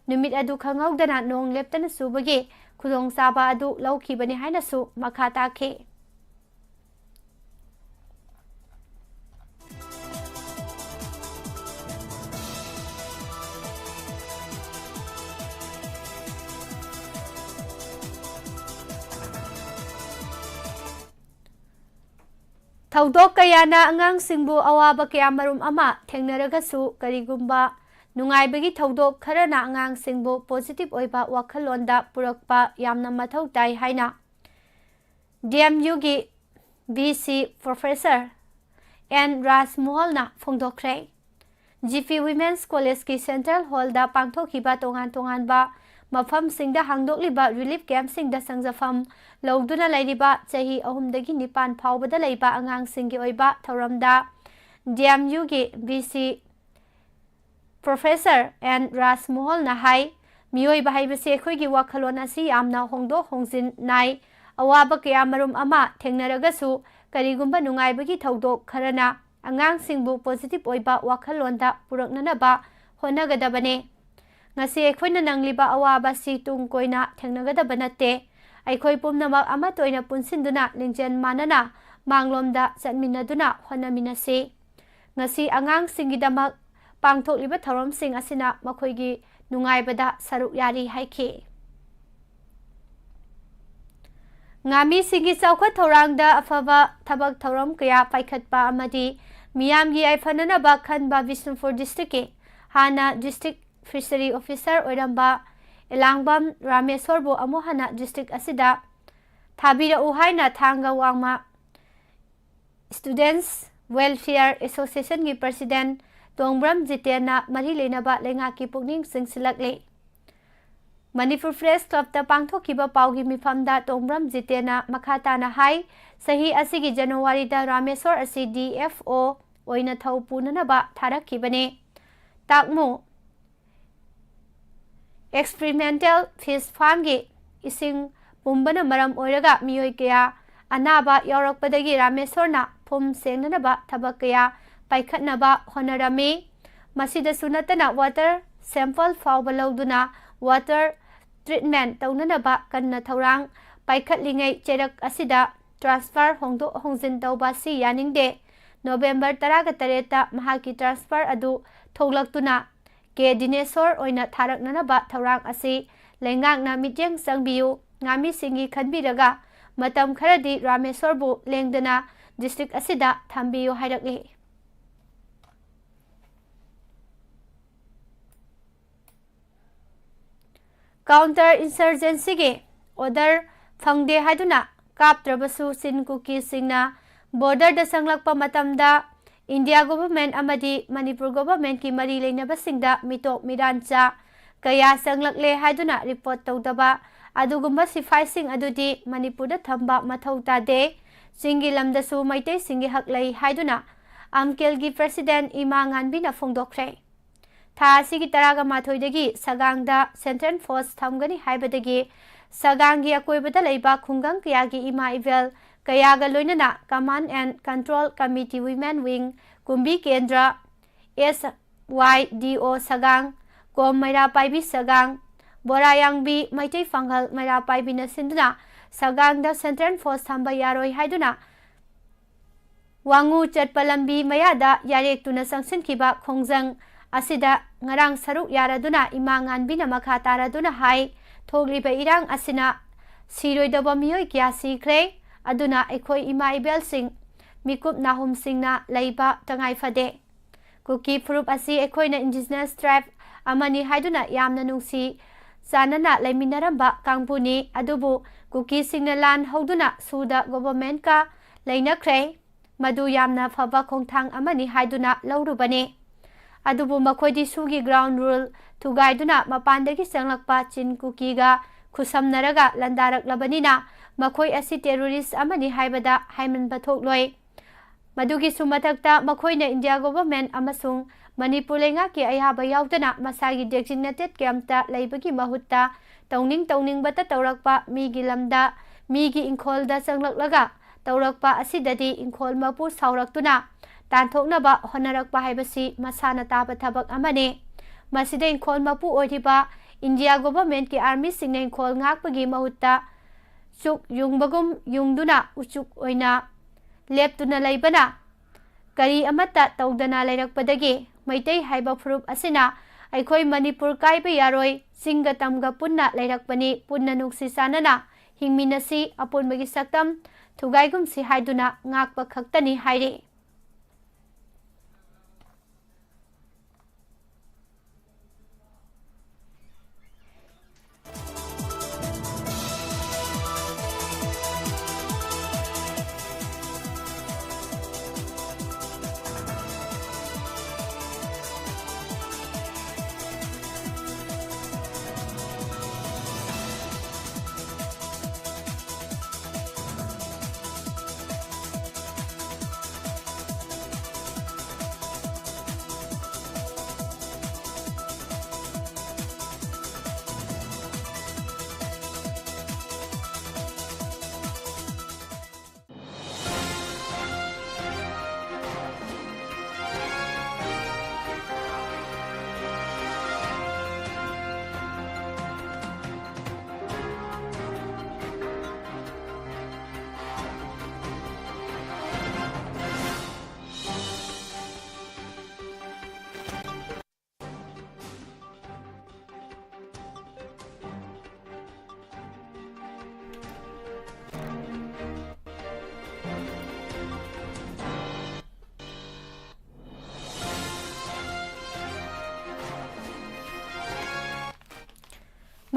Numit adu khangawdana nong leptana subagi khudong saba adu laukhibani haina su makha takhe. Thaudok kayana angang singbu awaba kaya marum ama thengnaragasu karigumba nungaibagi thaudok kharana angang singbu positive oiba wakhalonda purakpa yamna mathau tai haina DMU gi BC Professor N Rasmohol na phongdokre. GP Women's College ki Central Hall da pangthokhiba tongan ba mafam singda hangdokliba relief camp singda sangjafam lawduna lairiba chahi ahumdagi nipan phawbada leiba angang singi oiba thoramda DMU gi BC Professor N Rasmohol na hai miyoi bahaibase khoi gi wakhalon asi amna hongdok hongjin nai awaba kaya marum ama thengnaragasu karigumba nungaibagi thaudok kharana angang singbu positive oiba wakhalonda puraknanaba honagadabane. Ngasi ekhoina nangliba awaba si tung koina thengnagadaba natte aikhoi pumnamak ama toina punsinduna lingjen manana manglomda chatminaduna honaminase. Ngasi angang singidamak ꯄꯥꯡꯊꯣꯛꯂꯤꯕ ꯊꯧꯔꯝꯁꯤꯡ ꯑꯁꯤꯅ ꯃꯈꯣꯏꯒꯤ ꯅꯨꯡꯉꯥꯏꯕꯗ ꯁꯔꯨꯛ ꯌꯥꯔꯤ ꯍꯥꯏꯈꯤ꯫ ꯉꯥꯃꯤꯁꯤꯡꯒꯤ ꯆꯥꯎꯈꯠ ꯊꯧꯔꯥꯡꯗ ꯑꯐꯕ ꯊꯕꯛ ꯊꯧꯔꯝ ꯀꯌꯥ ꯄꯥꯏꯈꯠꯄ ꯑꯃꯗꯤ ꯃꯤꯌꯥꯝꯒꯤ ꯌꯥꯏꯐꯅꯅꯕ ꯈꯟꯕ ꯕꯤꯁꯅꯨꯄꯨꯔ ꯗꯤꯁꯇ꯭ꯔꯤꯛꯀꯤ ꯍꯥꯟꯅ ꯗꯤꯁꯇ꯭ꯔꯤꯛ ꯐꯤꯁꯔꯤ ꯑꯣꯐꯤꯁꯥꯔ ꯑꯣꯏꯔꯝꯕ ꯑꯦꯂꯥꯡꯕꯝ ꯔꯥꯃꯦꯁꯣꯔꯕꯨ ꯑꯃꯨꯛ ꯍꯟꯅ ꯗꯤꯁꯇ꯭ꯔꯤꯛ ꯑꯁꯤꯗ ꯊꯥꯕꯤꯔꯛꯎ ꯍꯥꯏꯅ ꯊꯥꯡꯒ ꯋꯥꯡꯃ ꯁ꯭ꯇꯨꯗꯦꯟꯠꯁ ꯋꯦꯜꯐꯤꯌꯔ ꯑꯦꯁꯣꯁꯤꯌꯦꯁꯟꯒꯤ ꯄ꯭ꯔꯁꯤꯗꯦꯟꯠ ꯇꯣꯡꯕ꯭ꯔꯝ ꯖꯤꯇꯦꯟꯅ ꯃꯔꯤ ꯂꯩꯅꯕ ꯂꯩꯉꯥꯛꯀꯤ ꯄꯨꯛꯅꯤꯡ ꯆꯤꯡꯁꯤꯜꯂꯛꯂꯤ꯫ ꯃꯅꯤꯄꯨꯔ ꯄ꯭ꯔꯦꯁ ꯀ꯭ꯂꯕꯇ ꯄꯥꯡꯊꯣꯛꯈꯤꯕ ꯄꯥꯎꯒꯤ ꯃꯤꯐꯝꯗ ꯇꯣꯡꯕ꯭ꯔꯝ ꯖꯤꯇꯦꯟꯅ ꯃꯈꯥ ꯇꯥꯅ ꯍꯥꯏ ꯆꯍꯤ ꯑꯁꯤꯒꯤ ꯖꯅꯨꯋꯥꯔꯤꯗ ꯔꯥꯃꯦꯁꯣꯔ ꯑꯁꯤ DFO ꯑꯣꯏꯅ ꯊꯧ ꯄꯨꯅꯅꯕ ꯊꯥꯔꯛꯈꯤꯕꯅꯤ꯫ ꯇꯥꯛꯃꯨ ꯑꯦꯛꯁꯄꯤꯔꯤꯃꯦꯟꯇꯦꯜ ꯐꯤꯁ ꯐꯥꯔꯝꯒꯤ ꯏꯁꯤꯡ ꯄꯨꯝꯕꯅ ꯃꯔꯝ ꯑꯣꯏꯔꯒ ꯃꯤꯑꯣꯏ ꯀꯌꯥ ꯑꯅꯥꯕ ꯌꯥꯎꯔꯛꯄꯗꯒꯤ ꯔꯥꯃꯦꯁꯣꯔꯅ ꯐꯨꯝ ꯁꯦꯡꯅꯅꯕ ꯊꯕꯛ ꯀꯌꯥ ꯄꯥꯏꯈꯠꯅꯕ ꯍꯣꯠꯅꯔꯝꯃꯤ꯫ ꯃꯁꯤꯗꯁꯨ ꯅꯠꯇꯅ ꯋꯥꯇꯔ ꯁꯦꯝꯄꯜ ꯐꯥꯎꯕ ꯂꯧꯗꯨꯅ ꯋꯥꯇꯔ ꯇ꯭ꯔꯤꯠꯃꯦꯟꯠ ꯇꯧꯅꯅꯕ ꯀꯟꯅ ꯊꯧꯔꯥꯡ ꯄꯥꯏꯈꯠꯂꯤꯉꯩ ꯆꯩꯔꯛ ꯑꯁꯤꯗ ꯇ꯭ꯔꯥꯟꯁꯐꯔ ꯍꯣꯡꯗꯣꯛ ꯍꯣꯡꯖꯤꯟ ꯇꯧꯕ ꯑꯁꯤ ꯌꯥꯅꯤꯡꯗꯦ꯫ ꯅꯣꯚꯦꯝꯕꯔ 18ꯇ ꯃꯍꯥꯛꯀꯤ ꯇ꯭ꯔꯥꯟꯁꯐꯔ ꯑꯗꯨ ꯊꯣꯛꯂꯛꯇꯨꯅ ꯀꯦ ꯗꯤꯅꯦꯁꯣꯔ ꯑꯣꯏꯅ ꯊꯥꯔꯛꯅꯅꯕ ꯊꯧꯔꯥꯡ ꯑꯁꯤ ꯂꯩꯉꯥꯛꯅ ꯃꯤꯠꯌꯦꯡ ꯆꯪꯕꯤꯌꯨ꯫ ꯉꯥꯃꯤꯁꯤꯡꯒꯤ ꯈꯟꯕꯤꯔꯒ ꯃꯇꯝ ꯈꯔꯗꯤ ꯔꯥꯃꯦꯁꯣꯔꯕꯨ ꯂꯦꯡꯗꯅ ꯗꯤꯁꯇ꯭ꯔꯤꯛ ꯑꯁꯤꯗ ꯊꯝꯕꯤꯌꯨ ꯍꯥꯏꯔꯛꯂꯤ꯫ ꯀꯥꯎꯟꯇꯔ ꯏꯟꯁꯔꯖꯦꯟꯁꯤꯒꯤ ꯑꯣꯔꯗꯔ ꯐꯪꯗꯦ ꯍꯥꯏꯗꯨꯅ ꯀꯥꯞꯇ꯭ꯔꯕꯁꯨ ꯆꯤꯟ ꯀꯨꯀꯤꯁꯤꯡꯅ ꯕꯣꯔꯗꯔꯗ ꯆꯪꯂꯛꯄ ꯃꯇꯝꯗ ꯏꯟꯗꯤꯌꯥ ꯒꯣꯚꯔꯟꯃꯦꯟꯠ ꯑꯃꯗꯤ ꯃꯅꯤꯄꯨꯔ ꯒꯣꯚꯔꯟꯃꯦꯟꯠꯀꯤ ꯃꯔꯤ ꯂꯩꯅꯕꯁꯤꯡꯗ ꯃꯤꯇꯣꯞ ꯃꯤꯔꯥꯟꯆꯥ ꯀꯌꯥ ꯆꯪꯂꯛꯂꯦ ꯍꯥꯏꯗꯨꯅ ꯔꯤꯄꯣꯔꯠ ꯇꯧꯗꯕ ꯑꯗꯨꯒꯨꯝꯕ ꯁꯤꯐꯥꯏꯁꯤꯡ ꯑꯗꯨꯗꯤ ꯃꯅꯤꯄꯨꯔꯗ ꯊꯝꯕ ꯃꯊꯧ ꯇꯥꯗꯦ꯫ ꯆꯤꯡꯒꯤ ꯂꯝꯗꯁꯨ ꯃꯩꯇꯩꯁꯤꯡꯒꯤ ꯍꯛ ꯂꯩ ꯍꯥꯏꯗꯨꯅ ꯑꯝꯀꯦꯜꯒꯤ ꯄ꯭ꯔꯁꯤꯗꯦꯟꯠ ꯏꯃꯥ ꯉꯥꯟꯕꯤꯅ ꯐꯣꯡꯗꯣꯛꯈ꯭ꯔꯦ꯫ ꯊꯥ ꯑꯁꯤꯒꯤ 12ꯗꯒꯤ ꯁꯒꯥꯡꯗ ꯁꯦꯟꯇ꯭ꯔꯦꯜ ꯐꯣꯔꯁ ꯊꯝꯒꯅꯤ ꯍꯥꯏꯕꯗꯒꯤ ꯁꯒꯥꯡꯒꯤ ꯑꯀꯣꯏꯕꯗ ꯂꯩꯕ ꯈꯨꯡꯒꯪ ꯀꯌꯥꯒꯤ ꯏꯃꯥ ꯏꯕꯦꯜ ꯀꯌꯥꯒ ꯂꯣꯏꯅꯅ command and control committee women wing, Kumbi Kendra, SYDO ꯁꯒꯥꯡ, ꯀꯣꯝ ꯃꯩꯔꯥꯄꯥꯏꯕꯤ ꯁꯒꯥꯡ, ꯕꯣꯔꯥꯌꯥꯡꯕꯤ ꯃꯩꯇꯩ ꯄꯥꯡꯒꯜ ꯃꯩꯔꯥꯄꯥꯏꯕꯤꯅ ꯁꯤꯟꯗꯨꯅ ꯁꯒꯥꯡꯗ ꯁꯦꯟꯇ꯭ꯔꯦꯜ ꯐꯣꯔꯁ ꯊꯝꯕ ꯌꯥꯔꯣꯏ ꯍꯥꯏꯗꯨꯅ ꯋꯥꯡꯉꯨ ꯆꯠꯄ ꯂꯝꯕꯤ ꯃꯌꯥꯗ ꯌꯥꯔꯦꯛꯇꯨꯅ ꯆꯪꯁꯤꯟꯈꯤꯕ ꯈꯣꯡꯖꯪ ꯑꯁꯤꯗ ꯉꯔꯥꯡ ꯁꯔꯨꯛ ꯌꯥꯔꯗꯨꯅ ꯏꯃꯥ ꯉꯥꯟꯕꯤꯅ ꯃꯈꯥ ꯇꯥꯔꯗꯨꯅ ꯍꯥꯏ ꯊꯣꯛꯂꯤꯕ ꯏꯔꯥꯡ ꯑꯁꯤꯅ ꯁꯤꯔꯣꯏꯗꯕ ꯃꯤꯑꯣꯏ ꯀꯌꯥ ꯁꯤꯈ꯭ꯔꯦ꯫ ꯑꯗꯨꯅ ꯑꯩꯈꯣꯏ ꯏꯃꯥ ꯏꯕꯦꯜꯁꯤꯡ, ꯃꯤꯀꯨꯞ ꯅꯥꯍꯨꯝꯁꯤꯡꯅ ꯂꯩꯕ ꯇꯉꯥꯏꯐꯗꯦ꯫ ꯀꯨꯀꯤ ꯐꯨꯔꯨꯞ ꯑꯁꯤ ꯑꯩꯈꯣꯏꯅ ꯏꯟꯗꯤꯖꯤꯅꯁ ꯇ꯭ꯔꯥꯏꯕ ꯑꯃꯅꯤ ꯍꯥꯏꯗꯨꯅ ꯌꯥꯝꯅ ꯅꯨꯡꯁꯤ ꯆꯥꯟꯅꯅ ꯂꯩꯃꯤꯟꯅꯔꯝꯕ ꯀꯥꯡꯕꯨꯅꯤ꯫ ꯑꯗꯨꯕꯨ ꯀꯨꯀꯤꯁꯤꯡꯅ ꯂꯥꯟ ꯍꯧꯗꯨꯅ ꯁꯨꯗ ꯒꯣꯚꯔꯟꯃꯦꯟꯠꯀ ꯂꯩꯅꯈ꯭ꯔꯦ꯫ ꯃꯗꯨ ꯌꯥꯝꯅ ꯐꯕ ꯈꯣꯡꯊꯥꯡ ꯑꯃꯅꯤ ꯍꯥꯏꯗꯨꯅ ꯂꯧꯔꯨꯕꯅꯤ꯫ ꯑꯗꯨꯕꯨ ꯃꯈꯣꯏꯗꯤ ꯁꯨꯒꯤ ꯒ꯭ꯔꯥꯎꯟ ꯔꯨꯜ ꯊꯨꯒꯥꯏꯗꯨꯅ ꯃꯄꯥꯟꯗꯒꯤ ꯆꯪꯂꯛꯄ ꯆꯤꯟ ꯀꯨꯀꯤꯒ ꯈꯨꯠꯁꯝꯅꯔꯒ ꯂꯥꯟꯗꯥꯔꯛꯂꯕꯅꯤꯅ ꯃꯈꯣꯏ ꯑꯁꯤ ꯇꯦꯔꯣꯔꯤꯁꯠ ꯑꯃꯅꯤ ꯍꯥꯏꯕꯗ ꯍꯥꯏꯃꯟꯕ ꯊꯣꯛꯂꯣꯏ꯫ ꯃꯗꯨꯒꯤꯁꯨ ꯃꯊꯛꯇ ꯃꯈꯣꯏꯅ ꯏꯟꯗꯤꯌꯥ ꯒꯣꯚꯔꯟꯃꯦꯟꯠ ꯑꯃꯁꯨꯡ ꯃꯅꯤꯄꯨꯔ ꯂꯩꯉꯥꯛꯀꯤ ꯑꯌꯥꯕ ꯌꯥꯎꯗꯅ ꯃꯁꯥꯒꯤ ꯗꯦꯖꯤꯒꯅꯦꯇꯦꯗ ꯀꯦꯝꯞꯇ ꯂꯩꯕꯒꯤ ꯃꯍꯨꯠꯇ ꯇꯧꯅꯤꯡꯕꯇ ꯇꯧꯔꯛꯄ, ꯃꯤꯒꯤ ꯂꯝꯗ ꯃꯤꯒꯤ ꯏꯪꯈꯣꯜꯗ ꯆꯪꯂꯛꯂꯒ ꯇꯧꯔꯛꯄ ꯑꯁꯤꯗꯗꯤ ꯏꯪꯈꯣꯜ ꯃꯄꯨ ꯁꯥꯎꯔꯛꯇꯨꯅ ꯇꯥꯟꯊꯣꯛꯅꯕ ꯍꯣꯠꯅꯔꯛꯄ ꯍꯥꯏꯕꯁꯤ ꯃꯁꯥꯅ ꯇꯥꯕ ꯊꯕꯛ ꯑꯃꯅꯤ꯫ ꯃꯁꯤꯗ ꯏꯪꯈꯣꯜ ꯃꯄꯨ ꯑꯣꯏꯔꯤꯕ ꯏꯟꯗꯤꯌꯥ ꯒꯣꯚꯔꯟꯃꯦꯟꯠꯀꯤ ꯑꯥꯔꯃꯤꯁꯤꯡꯅ ꯏꯪꯈꯣꯜ ꯉꯥꯛꯄꯒꯤ ꯃꯍꯨꯠꯇ ꯆꯨꯛ ꯌꯨꯡꯕꯒꯨꯝ ꯌꯨꯡꯗꯨꯅ ꯎꯆꯨꯛ ꯑꯣꯏꯅ ꯂꯦꯞꯇꯨꯅ ꯂꯩꯕꯅ ꯀꯔꯤ ꯑꯃꯠꯇ ꯇꯧꯗꯅ ꯂꯩꯔꯛꯄꯗꯒꯤ ꯃꯩꯇꯩ ꯍꯥꯏꯕ ꯐꯨꯔꯨꯞ ꯑꯁꯤꯅ ꯑꯩꯈꯣꯏ ꯃꯅꯤꯄꯨꯔ ꯀꯥꯏꯕ ꯌꯥꯔꯣꯏ, ꯆꯤꯡꯒ ꯇꯝꯒ ꯄꯨꯟꯅ ꯂꯩꯔꯛꯄꯅꯤ, ꯄꯨꯟꯅ ꯅꯨꯡꯁꯤ ꯆꯥꯟꯅꯅ ꯍꯤꯡꯃꯤꯟꯅꯁꯤ, ꯑꯄꯨꯟꯕꯒꯤ ꯁꯛꯇꯝ ꯊꯨꯒꯥꯏꯒꯨꯝꯁꯤ ꯍꯥꯏꯗꯨꯅ ꯉꯥꯛꯄ ꯈꯛꯇꯅꯤ ꯍꯥꯏꯔꯤ꯫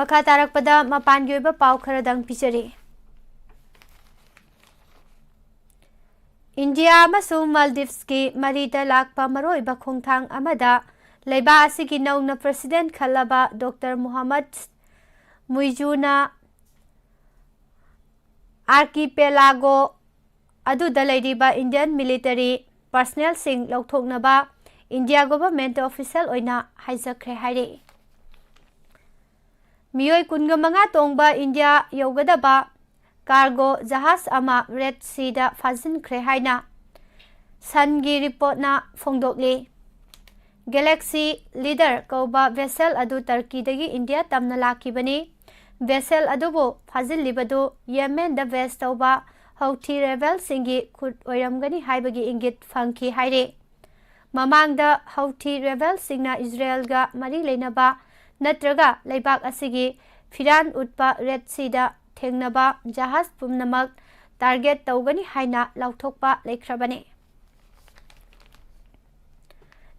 ꯃꯈꯥ ꯇꯥꯔꯛꯄꯗ ꯃꯄꯥꯟꯒꯤ ꯑꯣꯏꯕ ꯄꯥꯎ ꯈꯔꯗꯪ ꯄꯤꯖꯔꯤ꯫ ꯏꯟꯗꯤꯌꯥ ꯑꯃꯁꯨꯡ ꯃꯥꯜꯗꯤꯚꯁꯀꯤ ꯃꯔꯤꯗ ꯂꯥꯛꯄ ꯃꯔꯨꯑꯣꯏꯕ ꯈꯣꯡꯊꯥꯡ ꯑꯃꯗ ꯂꯩꯕꯥꯛ ꯑꯁꯤꯒꯤ ꯅꯧꯅ ꯄ꯭ꯔꯦꯁꯤꯗꯦꯟꯠ ꯈꯜꯂꯕ ꯗꯣꯛꯇꯔ ꯃꯨꯍꯝꯃꯗ ꯃꯨꯏꯖꯨꯅ ꯑꯥꯔꯀꯤꯄꯦꯂꯥꯒꯣ ꯑꯗꯨꯗ ꯂꯩꯔꯤꯕ ꯏꯟꯗꯤꯌꯟ ꯃꯤꯂꯤꯇꯔꯤ ꯄꯔꯁꯅꯦꯜꯁꯤꯡ ꯂꯧꯊꯣꯛꯅꯕ ꯏꯟꯗꯤꯌꯥ ꯒꯣꯚꯔꯟꯃꯦꯟꯠꯇ ꯑꯣꯐꯤꯁꯤꯌꯦꯜ ꯑꯣꯏꯅ ꯍꯥꯏꯖꯈ꯭ꯔꯦ ꯍꯥꯏꯔꯤ꯫ ꯃꯤꯑꯣꯏ 25 ꯇꯣꯡꯕ ꯏꯟꯗꯤꯌꯥ ꯌꯧꯒꯗꯕ ꯀꯥꯔꯒꯣ ꯖꯍꯥꯖ ꯑꯃ ꯔꯦꯗ ꯁꯤꯗ ꯐꯥꯖꯤꯟꯈ꯭ꯔꯦ ꯍꯥꯏꯅ ꯁꯟꯒꯤ ꯔꯤꯄꯣꯔꯠꯅ ꯐꯣꯡꯗꯣꯛꯂꯤ꯫ ꯒꯦꯂꯦꯛꯁꯤ ꯂꯤꯗꯔ ꯀꯧꯕ ꯚꯦꯁꯦꯜ ꯑꯗꯨ ꯇꯔꯀꯤꯗꯒꯤ ꯏꯟꯗꯤꯌꯥ ꯇꯝꯅ ꯂꯥꯛꯈꯤꯕꯅꯤ꯫ ꯚꯦꯁꯦꯜ ꯑꯗꯨꯕꯨ ꯐꯥꯖꯤꯜꯂꯤꯕꯗꯨ ꯌꯦꯃꯦꯟꯗ ꯕꯦꯖ ꯇꯧꯕ ꯍꯧꯊꯤ ꯔꯦꯕꯦꯜꯁꯤꯡꯒꯤ ꯈꯨꯠ ꯑꯣꯏꯔꯝꯒꯅꯤ ꯍꯥꯏꯕꯒꯤ ꯏꯪꯒꯤꯠ ꯐꯪꯈꯤ ꯍꯥꯏꯔꯤ꯫ ꯃꯃꯥꯡꯗ ꯍꯧꯊꯤ ꯔꯦꯕꯦꯜꯁꯤꯡꯅ ꯏꯖꯔꯦꯜꯒ ꯃꯔꯤ ꯂꯩꯅꯕ ꯅꯠꯇ꯭ꯔꯒ ꯂꯩꯕꯥꯛ ꯑꯁꯤꯒꯤ ꯐꯤꯔꯥꯟ ꯎꯠꯄ ꯔꯦꯗ ꯁꯤꯗ ꯊꯦꯡꯅꯕ ꯖꯍꯥꯖ ꯄꯨꯝꯅꯃꯛ ꯇꯥꯔꯒꯦꯠ ꯇꯧꯒꯅꯤ ꯍꯥꯏꯅ ꯂꯥꯎꯊꯣꯛꯄ ꯂꯩꯈ꯭ꯔꯕꯅꯤ꯫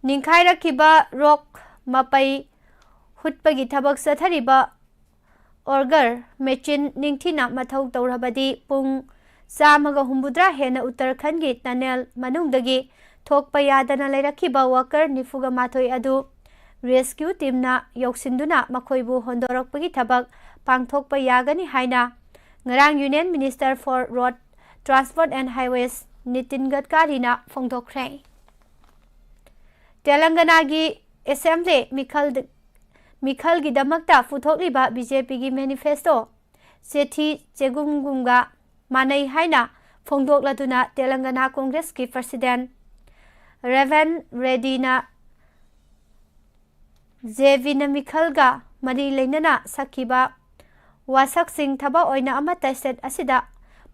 ꯅꯤꯡꯈꯥꯏꯔꯛꯈꯤꯕ ꯔꯣꯛ ꯃꯄꯩ ꯍꯨꯠꯄꯒꯤ ꯊꯕꯛ ꯆꯠꯊꯔꯤꯕ ꯑꯣꯒꯔ ꯃꯦꯆꯤꯟ ꯅꯤꯡꯊꯤꯅ ꯃꯊꯧ ꯇꯧꯔꯕꯗꯤ ꯄꯨꯡ 150 ꯍꯦꯟꯅ ꯎꯠꯇꯔꯈꯟꯒꯤ ꯇꯅꯦꯜ ꯃꯅꯨꯡꯗꯒꯤ ꯊꯣꯛꯄ ꯌꯥꯗꯅ ꯂꯩꯔꯛꯈꯤꯕ ꯋꯥꯀꯔ 42 ꯑꯗꯨ ꯔꯦꯁꯀ꯭ꯌꯨ ꯇꯤꯝꯅ ꯌꯧꯁꯤꯟꯗꯨꯅ ꯃꯈꯣꯏꯕꯨ ꯍꯣꯟꯗꯣꯔꯛꯄꯒꯤ ꯊꯕꯛ ꯄꯥꯡꯊꯣꯛꯄ ꯌꯥꯒꯅꯤ ꯍꯥꯏꯅ ꯉꯔꯥꯡ union minister for road transport and highways Nitin ꯒꯗꯀꯥꯔꯤꯅ ꯐꯣꯡꯗꯣꯛꯈ꯭ꯔꯦ꯫ ꯇꯦꯂꯪꯒꯥꯅꯥꯒꯤ ꯑꯦꯁꯦꯝꯕ꯭ꯂꯤ ꯃꯤꯈꯜꯒꯤꯗꯃꯛꯇ ꯄꯨꯊꯣꯛꯂꯤꯕ ꯕꯤꯖꯦꯄꯤꯒꯤ ꯃꯦꯅꯤꯐꯦꯁꯇꯣ ꯆꯦꯊꯤ ꯆꯦꯒꯨꯝꯒꯨꯝꯒ ꯃꯥꯟꯅꯩ ꯍꯥꯏꯅ ꯐꯣꯡꯗꯣꯛꯂꯗꯨꯅ ꯇꯦꯂꯪꯒꯥꯅꯥ ꯀꯣꯡꯒ꯭ꯔꯦꯁꯀꯤ ꯄ꯭ꯔꯁꯤꯗꯦꯟꯠ ꯔꯦꯚꯟ ꯔꯦꯗꯗꯤꯅ ꯖꯦꯚꯤꯅ ꯃꯤꯈꯜꯒ ꯃꯔꯤ ꯂꯩꯅꯅ ꯁꯛꯈꯤꯕ ꯋꯥꯁꯛꯁꯤꯡ ꯊꯕꯛ ꯑꯣꯏꯅ ꯑꯃꯠꯇ ꯁ꯭ꯇꯦꯠ ꯑꯁꯤꯗ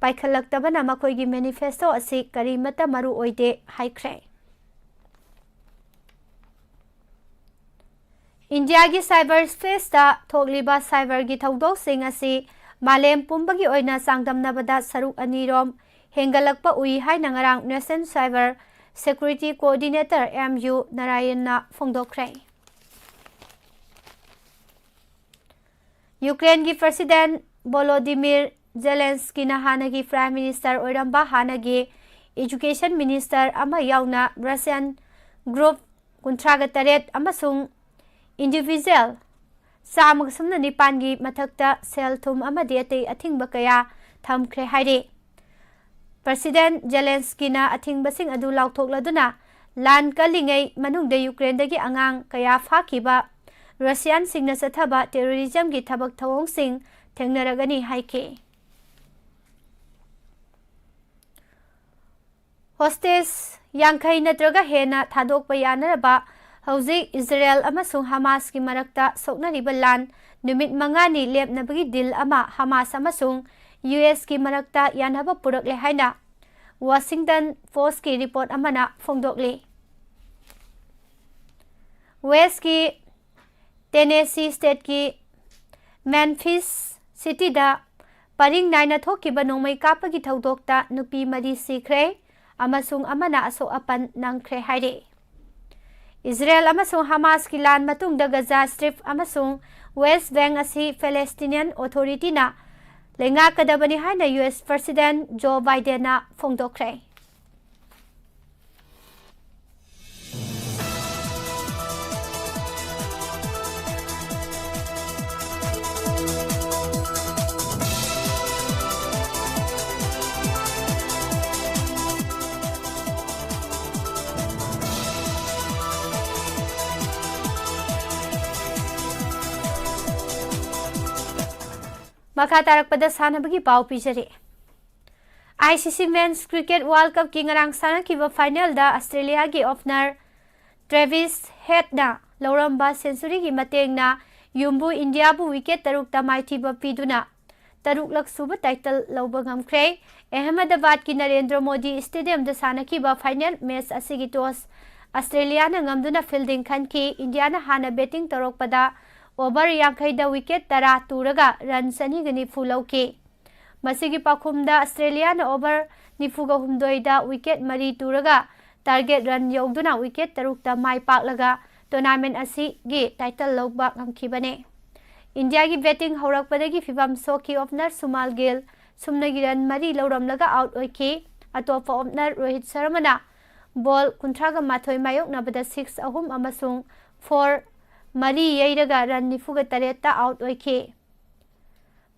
ꯄꯥꯏꯈꯠꯂꯛꯇꯕꯅ ꯃꯈꯣꯏꯒꯤ ꯃꯦꯅꯤꯐꯦꯁꯇꯣ ꯑꯁꯤ ꯀꯔꯤꯃꯠꯇ ꯃꯔꯨ ꯑꯣꯏꯗꯦ ꯍꯥꯏꯈ꯭ꯔꯦ꯫ ꯏꯟꯗꯤꯌꯥꯒꯤ ꯁꯥꯏꯕꯔ ꯁ꯭ꯄꯦꯁꯇ ꯊꯣꯛꯂꯤꯕ ꯁꯥꯏꯕꯔꯒꯤ ꯊꯧꯗꯣꯛꯁꯤꯡ ꯑꯁꯤ ꯃꯥꯂꯦꯝ ꯄꯨꯝꯕꯒꯤ ꯑꯣꯏꯅ ꯆꯥꯡꯗꯝꯅꯕꯗ ꯁꯔꯨꯛ 2 ꯍꯦꯟꯒꯠꯂꯛꯄ ꯎꯏ ꯍꯥꯏꯅ ꯉꯔꯥꯡ ꯅꯦꯁꯅꯦꯜ ꯁꯥꯏꯕꯔ ꯁꯦꯀ꯭ꯌꯨꯔꯤꯇꯤ ꯀꯣꯑꯣꯔꯗꯤꯅꯦꯇꯔ ꯑꯦꯝ.ꯌꯨ. ꯅꯥꯔꯥꯌꯟꯅ ꯐꯣꯡꯗꯣꯛꯈ꯭ꯔꯦ꯫ ꯌꯨꯀ꯭ꯔꯦꯟꯒꯤ ꯄ꯭ꯔꯁꯤꯗꯦꯟꯠ ꯚꯣꯂꯣꯗꯤꯃꯤꯔ ꯖꯦꯂꯦꯟꯁꯀꯤꯅ ꯍꯥꯟꯅꯒꯤ ꯄ꯭ꯔꯥꯏꯝ ꯃꯤꯅꯤꯁꯇꯔ ꯑꯣꯏꯔꯝꯕ ꯍꯥꯟꯅꯒꯤ ꯑꯦꯖꯨꯀꯦꯁꯟ ꯃꯤꯅꯤꯁꯇꯔ ꯑꯃ ꯌꯥꯎꯅ ꯔꯁꯤꯌꯟ ꯒ꯭ꯔꯨꯞ 38 ꯑꯃꯁꯨꯡ ꯏꯟꯗꯤꯚꯤꯖꯨꯑꯦꯜ 119ꯒꯤ ꯃꯊꯛꯇ ꯁꯦꯜ-ꯊꯨꯝ ꯑꯃꯗꯤ ꯑꯇꯩ ꯑꯊꯤꯡꯕ ꯀꯌꯥ ꯊꯝꯈ꯭ꯔꯦ ꯍꯥꯏꯔꯤ꯫ ꯄ꯭ꯔꯁꯤꯗꯦꯟꯠ ꯖꯦꯂꯦꯟꯁꯀꯤꯅ ꯑꯊꯤꯡꯕꯁꯤꯡ ꯑꯗꯨ ꯂꯥꯎꯊꯣꯛꯂꯗꯨꯅ ꯂꯥꯟ ꯀꯜꯂꯤꯉꯩ ꯃꯅꯨꯡꯗ ꯌꯨꯀ꯭ꯔꯦꯟꯗꯒꯤ ꯑꯉꯥꯡ ꯀꯌꯥ ꯐꯥꯈꯤꯕ ꯔꯁꯤꯌꯥꯟꯁꯤꯡꯅ ꯆꯠꯊꯕ ꯇꯦꯔꯣꯔꯤꯖꯝꯒꯤ ꯊꯕꯛ ꯊꯧꯑꯣꯡꯁꯤꯡ ꯊꯦꯡꯅꯔꯒꯅꯤ ꯍꯥꯏꯈꯤ꯫ ꯍꯣꯁꯇꯦꯖ 50 ꯅꯠꯇ꯭ꯔꯒ ꯍꯦꯟꯅ ꯊꯥꯗꯣꯛꯄ ꯌꯥꯅꯅꯕ ꯍꯧꯖꯤꯛ ꯏꯖꯔꯦꯜ ꯑꯃꯁꯨꯡ ꯍꯃꯥꯁꯀꯤ ꯃꯔꯛꯇ ꯁꯣꯛꯅꯔꯤꯕ ꯂꯥꯟ ꯅꯨꯃꯤꯠ 5ꯅꯤ ꯂꯦꯞꯅꯕꯒꯤ ꯗꯤꯜ ꯑꯃ ꯍꯃꯥꯁ ꯑꯃꯁꯨꯡ ꯌꯨꯑꯦꯁꯀꯤ ꯃꯔꯛꯇ ꯌꯥꯅꯕ ꯄꯨꯔꯛꯂꯦ ꯍꯥꯏꯅ ꯋꯥꯁꯤꯡꯇꯟ ꯄꯣꯁꯠꯀꯤ ꯔꯤꯄꯣꯔꯠ ꯑꯃꯅ ꯐꯣꯡꯗꯣꯛꯂꯤ꯫ ꯋꯦꯁꯀꯤ ꯇꯦꯅꯦꯁꯤ ꯁ꯭ꯇꯦꯠꯀꯤ ꯃꯦꯝꯐꯤꯁ ꯁꯤꯇꯤꯗ ꯄꯔꯤꯡ ꯅꯥꯏꯅ ꯊꯣꯛꯈꯤꯕ ꯅꯣꯡꯃꯩ ꯀꯥꯞꯄꯒꯤ ꯊꯧꯗꯣꯛꯇ ꯅꯨꯄꯤ 4 ꯁꯤꯈ꯭ꯔꯦ ꯑꯃꯁꯨꯡ ꯑꯃꯅ ꯑꯁꯣꯛ-ꯑꯄꯟ ꯅꯪꯈ꯭ꯔꯦ ꯍꯥꯏꯔꯤ꯫ ꯏꯖꯔꯦꯜ ꯑꯃꯁꯨꯡ ꯍꯃꯥꯁꯀꯤ ꯂꯥꯟ ꯃꯇꯨꯡꯗ ꯒꯖꯥ ꯁ꯭ꯇ꯭ꯔꯤꯞ ꯑꯃꯁꯨꯡ ꯋꯦꯁꯠ ꯕꯦꯡꯛ ꯑꯁꯤ ꯄꯦꯂꯦꯁꯇꯤꯅꯤꯌꯟ ꯑꯣꯊꯣꯔꯤꯇꯤꯅ ꯂꯩꯉꯥꯛꯀꯗꯕꯅꯤ ꯍꯥꯏꯅ ꯌꯨꯑꯦꯁ ꯄ꯭ꯔꯁꯤꯗꯦꯟꯠ ꯖꯣ ꯕꯥꯏꯗꯦꯟꯅ ꯐꯣꯡꯗꯣꯛꯈ꯭ꯔꯦ꯫ ꯃꯈꯥ ꯇꯥꯔꯛꯄꯗ ꯁꯥꯟꯅꯕꯒꯤ ꯄꯥꯎ ꯄꯤꯖꯔꯤ꯫ ICC ꯃꯦꯟꯁ ꯀ꯭रिꯀꯦꯠ ꯋꯥꯔꯜꯗ ꯀꯞꯀꯤ ꯉꯔꯥꯡ ꯁꯥꯟꯅꯈꯤꯕ ꯐꯥꯏꯅꯦꯜꯗ ꯑꯁꯇ꯭ꯔꯦꯂꯤꯌꯥꯒꯤ ꯑꯣꯄꯅꯔ ꯇ꯭ꯔꯦꯚꯤꯁ ꯍꯦꯗꯅ ꯂꯧꯔꯝꯕ ꯁꯦꯟꯆꯨꯔꯤꯒꯤ ꯃꯇꯦꯡꯅ ꯌꯨꯝꯕꯨ ꯏꯟꯗꯤꯌꯥꯕꯨ ꯋꯤꯀꯦꯠ 3ꯇ ꯃꯥꯏꯊꯤꯕ ꯄꯤꯗꯨꯅ 3ꯂꯛ ꯁꯨꯕ ꯇꯥꯏꯇꯜ ꯂꯧꯕ ꯉꯝꯈ꯭ꯔꯦ꯫ ꯑꯍꯃꯦꯗꯕꯥꯗꯀꯤ ꯅꯔꯦꯟꯗ꯭ꯔ ꯃꯣꯗꯤ ꯁ꯭ꯇꯦꯗꯤꯌꯝꯗ ꯁꯥꯟꯅꯈꯤꯕ ꯐꯥꯏꯅꯦꯜ ꯃꯦꯆ ꯑꯁꯤꯒꯤ ꯇꯣꯁ ꯑꯁꯇ꯭ꯔꯦꯂꯤꯌꯥꯅ ꯉꯝꯗꯨꯅ ꯐꯤꯜꯗꯤꯡ ꯈꯟꯈꯤ꯫ ꯏꯟꯗꯤꯌꯥꯅ ꯍꯥꯟꯅ ꯕꯦꯇꯤꯡ ꯇꯧꯔꯛꯄꯗ ꯑꯣꯚꯔ 50ꯗ ꯋꯤꯀꯦꯠ 10 ꯇꯨꯔꯒ ꯔꯟ 290 ꯂꯧꯈꯤ꯫ ꯃꯁꯤꯒꯤ ꯄꯥꯎꯈꯨꯝꯗ ꯑꯁꯇ꯭ꯔꯦꯂꯤꯌꯥꯅ ꯑꯣꯚꯔ 48ꯗ ꯋꯤꯀꯦꯠ 4 ꯇꯨꯔꯒ ꯇꯥꯔꯒꯦꯠ ꯔꯟ ꯌꯧꯗꯨꯅ ꯋꯤꯀꯦꯠ 3ꯇ ꯃꯥꯏ ꯄꯥꯛꯂꯒ ꯇꯨꯔꯅꯥꯃꯦꯟꯠ ꯑꯁꯤꯒꯤ ꯇꯥꯏꯇꯜ ꯂꯧꯕ ꯉꯝꯈꯤꯕꯅꯤ꯫ इंडिया की बैटिंग हौरकपदगी फिवम सोकी ओपनर सुमाल गिल सुमनगी रन मरी लौरमलगा आउट ओइखी अतोप ओपनर रोहित शर्मा बॉल कुंथ्रागा माथोय मायोकनाबदा 6 अहुम अमसुंग 4 मरी यैरगा रन निफुगा तरेता आउट ओइखी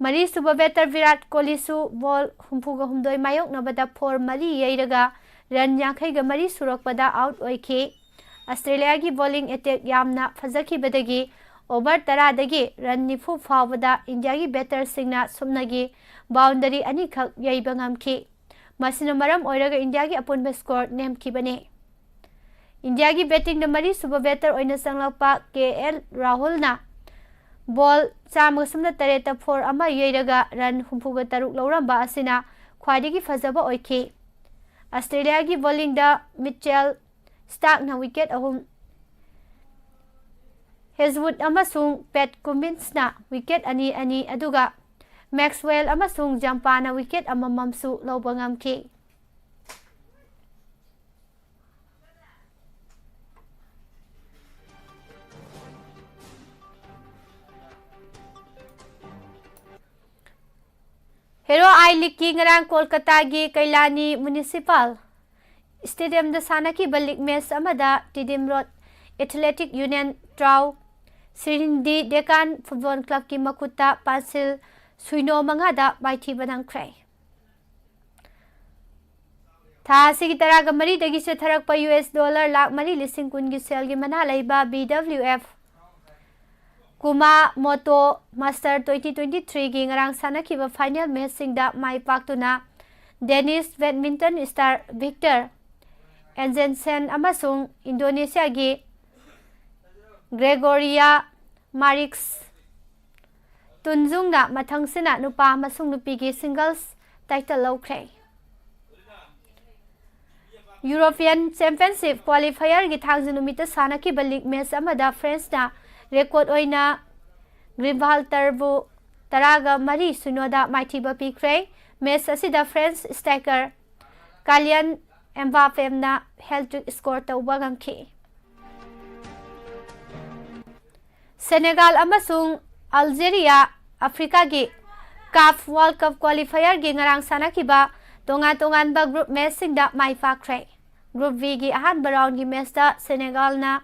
मरी सुबह बैटर विराट कोहली सु बॉल हुंफुगा हुमदोय मायोकनाबदा 4 मरी यैरगा रन यांखैगा मरी सुरकपदा आउट ओइखी ऑस्ट्रेलिया की बॉलिंग अटैक यामना फजखिबदगी ओवर 10 दगी रन निफु फावदा इंडिया की बैटर सिंगना सुमनगी बाउंडरी अनिखक यैबा ngamखी मसिना मरम ओइरगा इंडिया की अपुनबा स्कोर नेमखिबने इंडिया की बैटिंग मरी सुबह बैटर ओइना संगलपा KL राहुल ना बॉल चामग सुमना तरेता 4 अमा यैरगा रन हुंफुगा तरुक लौरंबा असिना ख्वाइदगी फजबा ओइखी ऑस्ट्रेलिया की बॉलिंग दा मिचेल स्टार्क ना विकेट अहुम हेजवुड अमसुंग पैट कुमिंस ना विकेट अनि अनि अदुगा मैक्सवेल अमसुंग जंपाना विकेट अमममसु लौबा ngamखी हेरो आई लीग की ngarang कोलकाता की कैलानी म्युनिसिपल स्टेडियम दा सानकी लीग मैच अमदा Tiddim road athletic union TRAU Sreenidi Deccan football club की मकुता पासिल सुइनो मंगादा बाइथी बनंख्रे थासी की तरह मरी दगी से थरक पर US डॉलर लाख मरी लिसिंग कुन की सेल की मना लेबा BWF कुमा मोटो मास्टर 2023 की ngarang sanakhiba फाइनल मैच सिंगदा माई पाक्तुना Danish badminton star Viktor Axelsen अमसुंग इंडोनेशिया की ग्रेगोरिया मारिक्स तुनजुंगना मथंगसिना नुपा अमसुंग नुपी की सिंगल्स टाइटल लौख्रे यूरोपियन चैंपियनशिप क्वालिफायर की थांगजु नुमित सानखिबा लीग मैच अमदा फ्रांसना रेकॉर्ड ओइना ग्रिबाल्टरबु 10 सुनोदा माइथिबा पीख्रे मैच असिदा फ्रेंच स्ट्राइकर कालियन एम्बापेना हैट्रिक स्कोर तौबा ngamखी सेनेगाल अमसुंग अल्जेरिया अफ्रीका की काफ वर्ल्ड कप क्वालिफायर की ngarang sanakhiba tongan-tonganba group match सिंगदा माई पाख्रे ग्रुप V की अहानबा राउंड की मैच दा सेनेगाल ना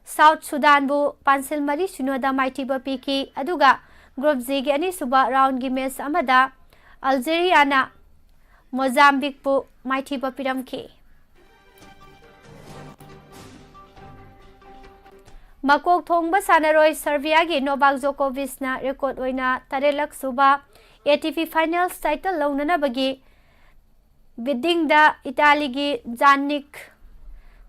साउथ सुदान बु पांसिल मरी सुनोदा माइथिबा पीकी अदुगा ग्रुप G की अनिसुबा राउंड की मैच अमदा अल्जेरिया ना मोजाम्बिक बु माइथिबा पिरमखी मकोक थोंगबा सानरोय सर्बिया की नोवाक जोकोविच ना रेकॉर्ड ओइना 13 सुबा ATP फाइनल्स टाइटल लौननबगी बिडिंग दा इटाली की जानिक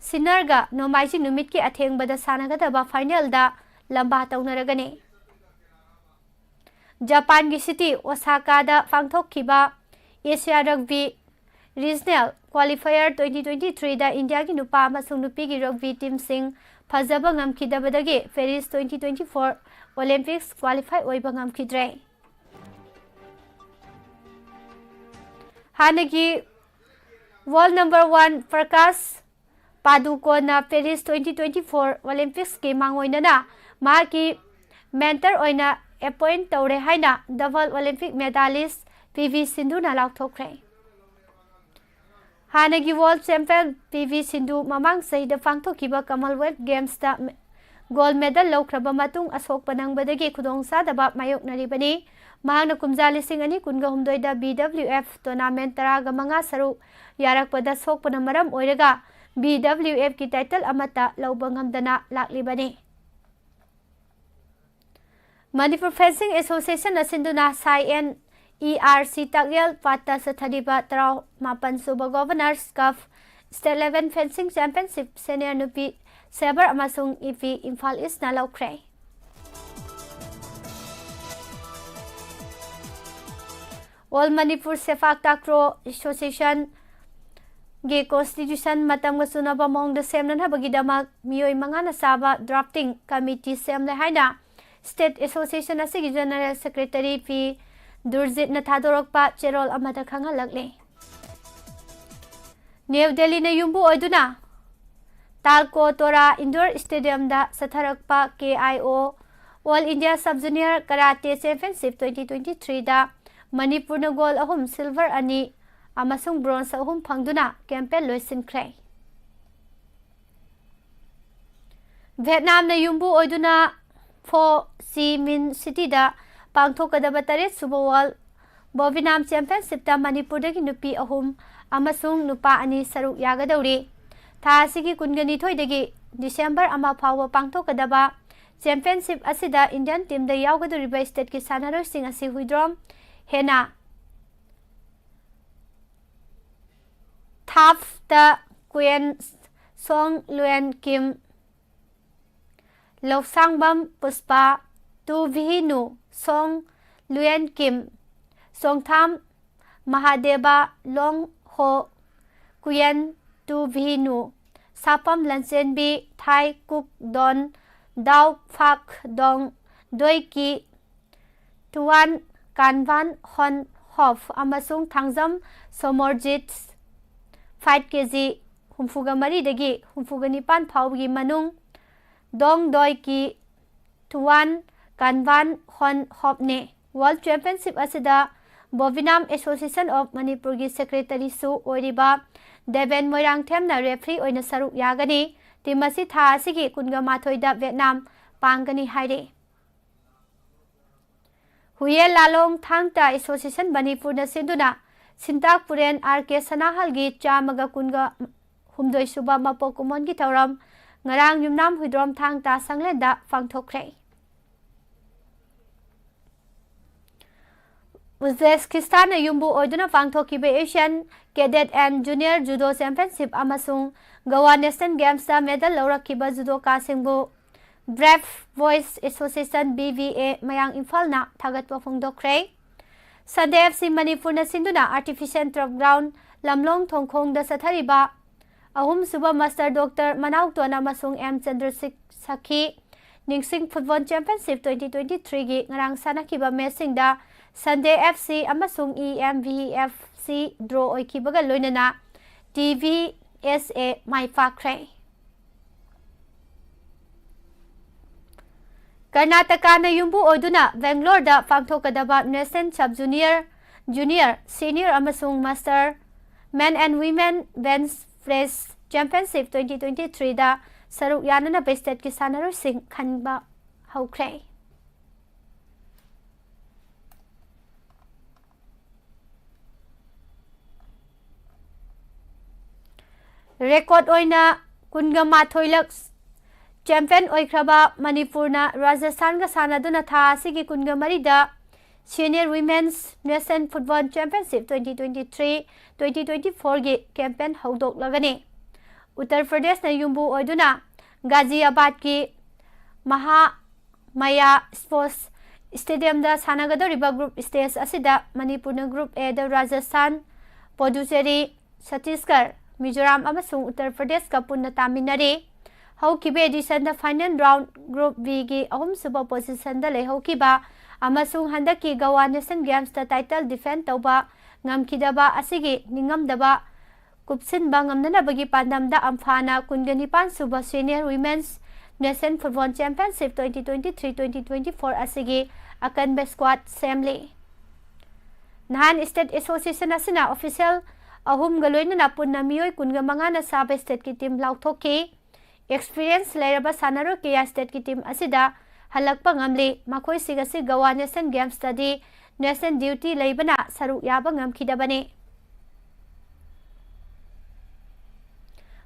सिनरगा नोमाइजिंग नुमित की अथेंगबदा सानगदबा फाइनल दा लंबा तौनरगने जापान की सिटी ओसाका दा पांगथोखिबा एशिया रग्बी रीजनल क्वालिफायर 2023 दा इंडिया की नुपा अमसुंग नुपी की रग्बी टीम सिंग फजबा ngamkhidabadagi पेरिस 2024 ओलंपिक्स क्वालिफाई ओइबा ngamkhidre हानगी वर्ल्ड नंबर 1 प्रकाश पादुकोना पेरिस 2024 ओलंपिक्स के मांगोइनना मा की मेंटर ओइना अपॉइंट तौरे हाइना double Olympic medallist PV Sindhu ना लाउथोख्रे हानगी वर्ल्ड चैंपियन PV सिंधु ममांग सहिद पांगथोखिबा कॉमनवेल्थ गेम्स दा गोल्ड मेडल लौख्रबा मतुंग असोक पनंगबदगी खुदोंसादबा मायोकनरिबनी महान कुमजा लिसिंग अनि कुनगा हुमदोइदा BWF टूर्नामेंट 15 सरू यारकपदा सोकपना मरम ओइरगा BWF की टाइटल अमता लौबंगमदना लाक्लिबनी मणिपुर फेंसिंग एसोसिएशन असिंदुना साइन ERC तागयल पाता सथरिबा 13 सुबा governor's cup state level fencing championship senior नुपी सेबर अमसुंग EP इम्फाल ईस्ट ना लौख्रे all Manipur sepak takraw association गे कॉन्स्टिट्यूशन मतम सुनबा मोंग सेमनबगीदमक मियोय मंगाना साबा ड्राफ्टिंग कमिटी सेमले हाइना स्टेट एसोसिएशन असगी जनरल सेक्रेटरी P दुर्जित न थादोरकपा चेरोल अमदा खंगलकले न्यू दिल्ली ने युम्बु ओइदुना तालको तोरा इंडोर स्टेडियम दा सथरकपा KIO ऑल इंडिया सब जूनियर कराटे चैंपियनशिप 2023 दा मणिपुर गोल अहुम सिल्वर अनि अमसुंग ब्रोंज अहुम फंगदुना कैंपेन लोइसिनख्रे वियतनाम ने युम्बु ओइदुना फो सी मिन सिटी दा पांगथोकदबा तरेत सुबह वर्ल्ड बोविनाम चैंपियनशिप दा मणिपुर दगी नुपी अहुम अमसुंग नुपा अनि सरुक यागदौरी था असिगी कुनगनी थोइदगी डिसेंबर अमा फाव पांगथोकदबा चैंपियनशिप असिदा इंडियन टीम दा यावगदुरिबा स्टेट की सानारोइसिंग असि हुइद्रोम हेना थाफ दा क्वेन सोंग लुएन किम लौसांगबम पुष्पा तु विहिनु सोंग लुएन किम सोंगथाम महादेवा लोंग हो कुयन तु विहिनु सापम लंचेनबी थाई कुक डॉन दाउ फाक दोंग दोइकी टुवान कानवान हॉन हॉफ अमसुंग थांगजम सोमोरजित 5 kg हुमफुगा मरी दगी हुमफुगा निपान फावगी मनुंग दोंग दोइकी टुवान कानवान हॉन हॉफ ने वर्ल्ड चैंपियनशिप असिदा बोविनाम एसोसिएशन ऑफ मणिपुर की सेक्रेटरी सु ओरिबा देवेन मोइरांगथेम ना रेफरी ओइना सरुक यागनी टीम असि था असिगी कुनगा माथोइदा वियतनाम पांगनी हाइरे हुए लालोंग थांगता एसोसिएशन मणिपुर न सिंदुना सिंताक पुरेन आर के सनाहल गी चामगा कुनगा हुमदोइ सुबा मपो कुमोन की थौरम ngarang yumnam huidrom thang ta sanglen da fangthokre Uzbekistan na yumbu oiduna fangthokibe Asian Cadet and Junior Judo Championship amasung Goa National Games da medal lawrakiba judo ka singbu Brave Voice Association BVA mayang Imphal na thagatpa phongdokre Sunday FC Manipur na sinduna artificial turf ground lamlong thongkhong da sathariba ahum suba master doctor Manau Tona Masung M Chandrasekhi Ningsing Football Championship 2023 gi ngarang sanakiba matching da Sunday FC amasung EMVFC draw oikibaga loinana TVSA mai fakre Karnataka na yumbu oiduna Bangalore da fangthokadaba National Sub Junior Senior amasung Master Men and Women Bench Press Championship 2023 da saruk yanana bestet ki sanaru sing khanba haukre record oina kunga mathoilak champion oikraba Manipur na Rajasthan ga sanaduna tha asigi kunga marida Senior Women's National Football Championship 2023-2024 की campaign हौदोक लगने उत्तर प्रदेश ने युम्बु ओइदुना गाजियाबाद की Mahamaya sports stadium दा सानागदोरिबा group stage असिदा मणिपुर न group A द राजस्थान पुडुचेरी छत्तीसगढ़ मिजोरम अमसुंग उत्तर प्रदेश का पुन्ना तामिनरे हौकिबे एडिशन द फाइनल राउंड ग्रुप बी की अहुम सुबह पोजीशन द लेहौकिबा अमसुंग हंदकी गोवा नेशनल गेम्स द टाइटल डिफेंड तौबा ngamkidaba asigi ningamdaba kupsinba ngamnanabagi pandamda amphana kungani suba Senior Women's National Football Championship 2023-2024 asigi akanbe squad assembly Nahan State Association asina official ahum galoina punna mioi kunga mangana sabe state ki team lauthoki experience leraba sanaro ke state ki team asida halakpa ngamli makhoi sigasi Gowa National Games study National Duty leibana saruk yaba ngamkidabane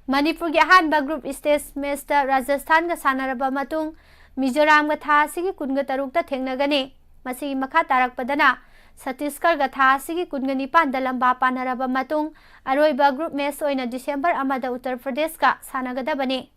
Manipur gi ahanba group stage match da Rajasthan ga sanaraba matung Mizoram ga tha sigi kunga taruk ta thengnagane masi makha tarak padana Chhattisgarh ga tha sigi kunga nipan da lamba panaraba matung aroiba group match oina December amada Uttar Pradesh ka sanagadabane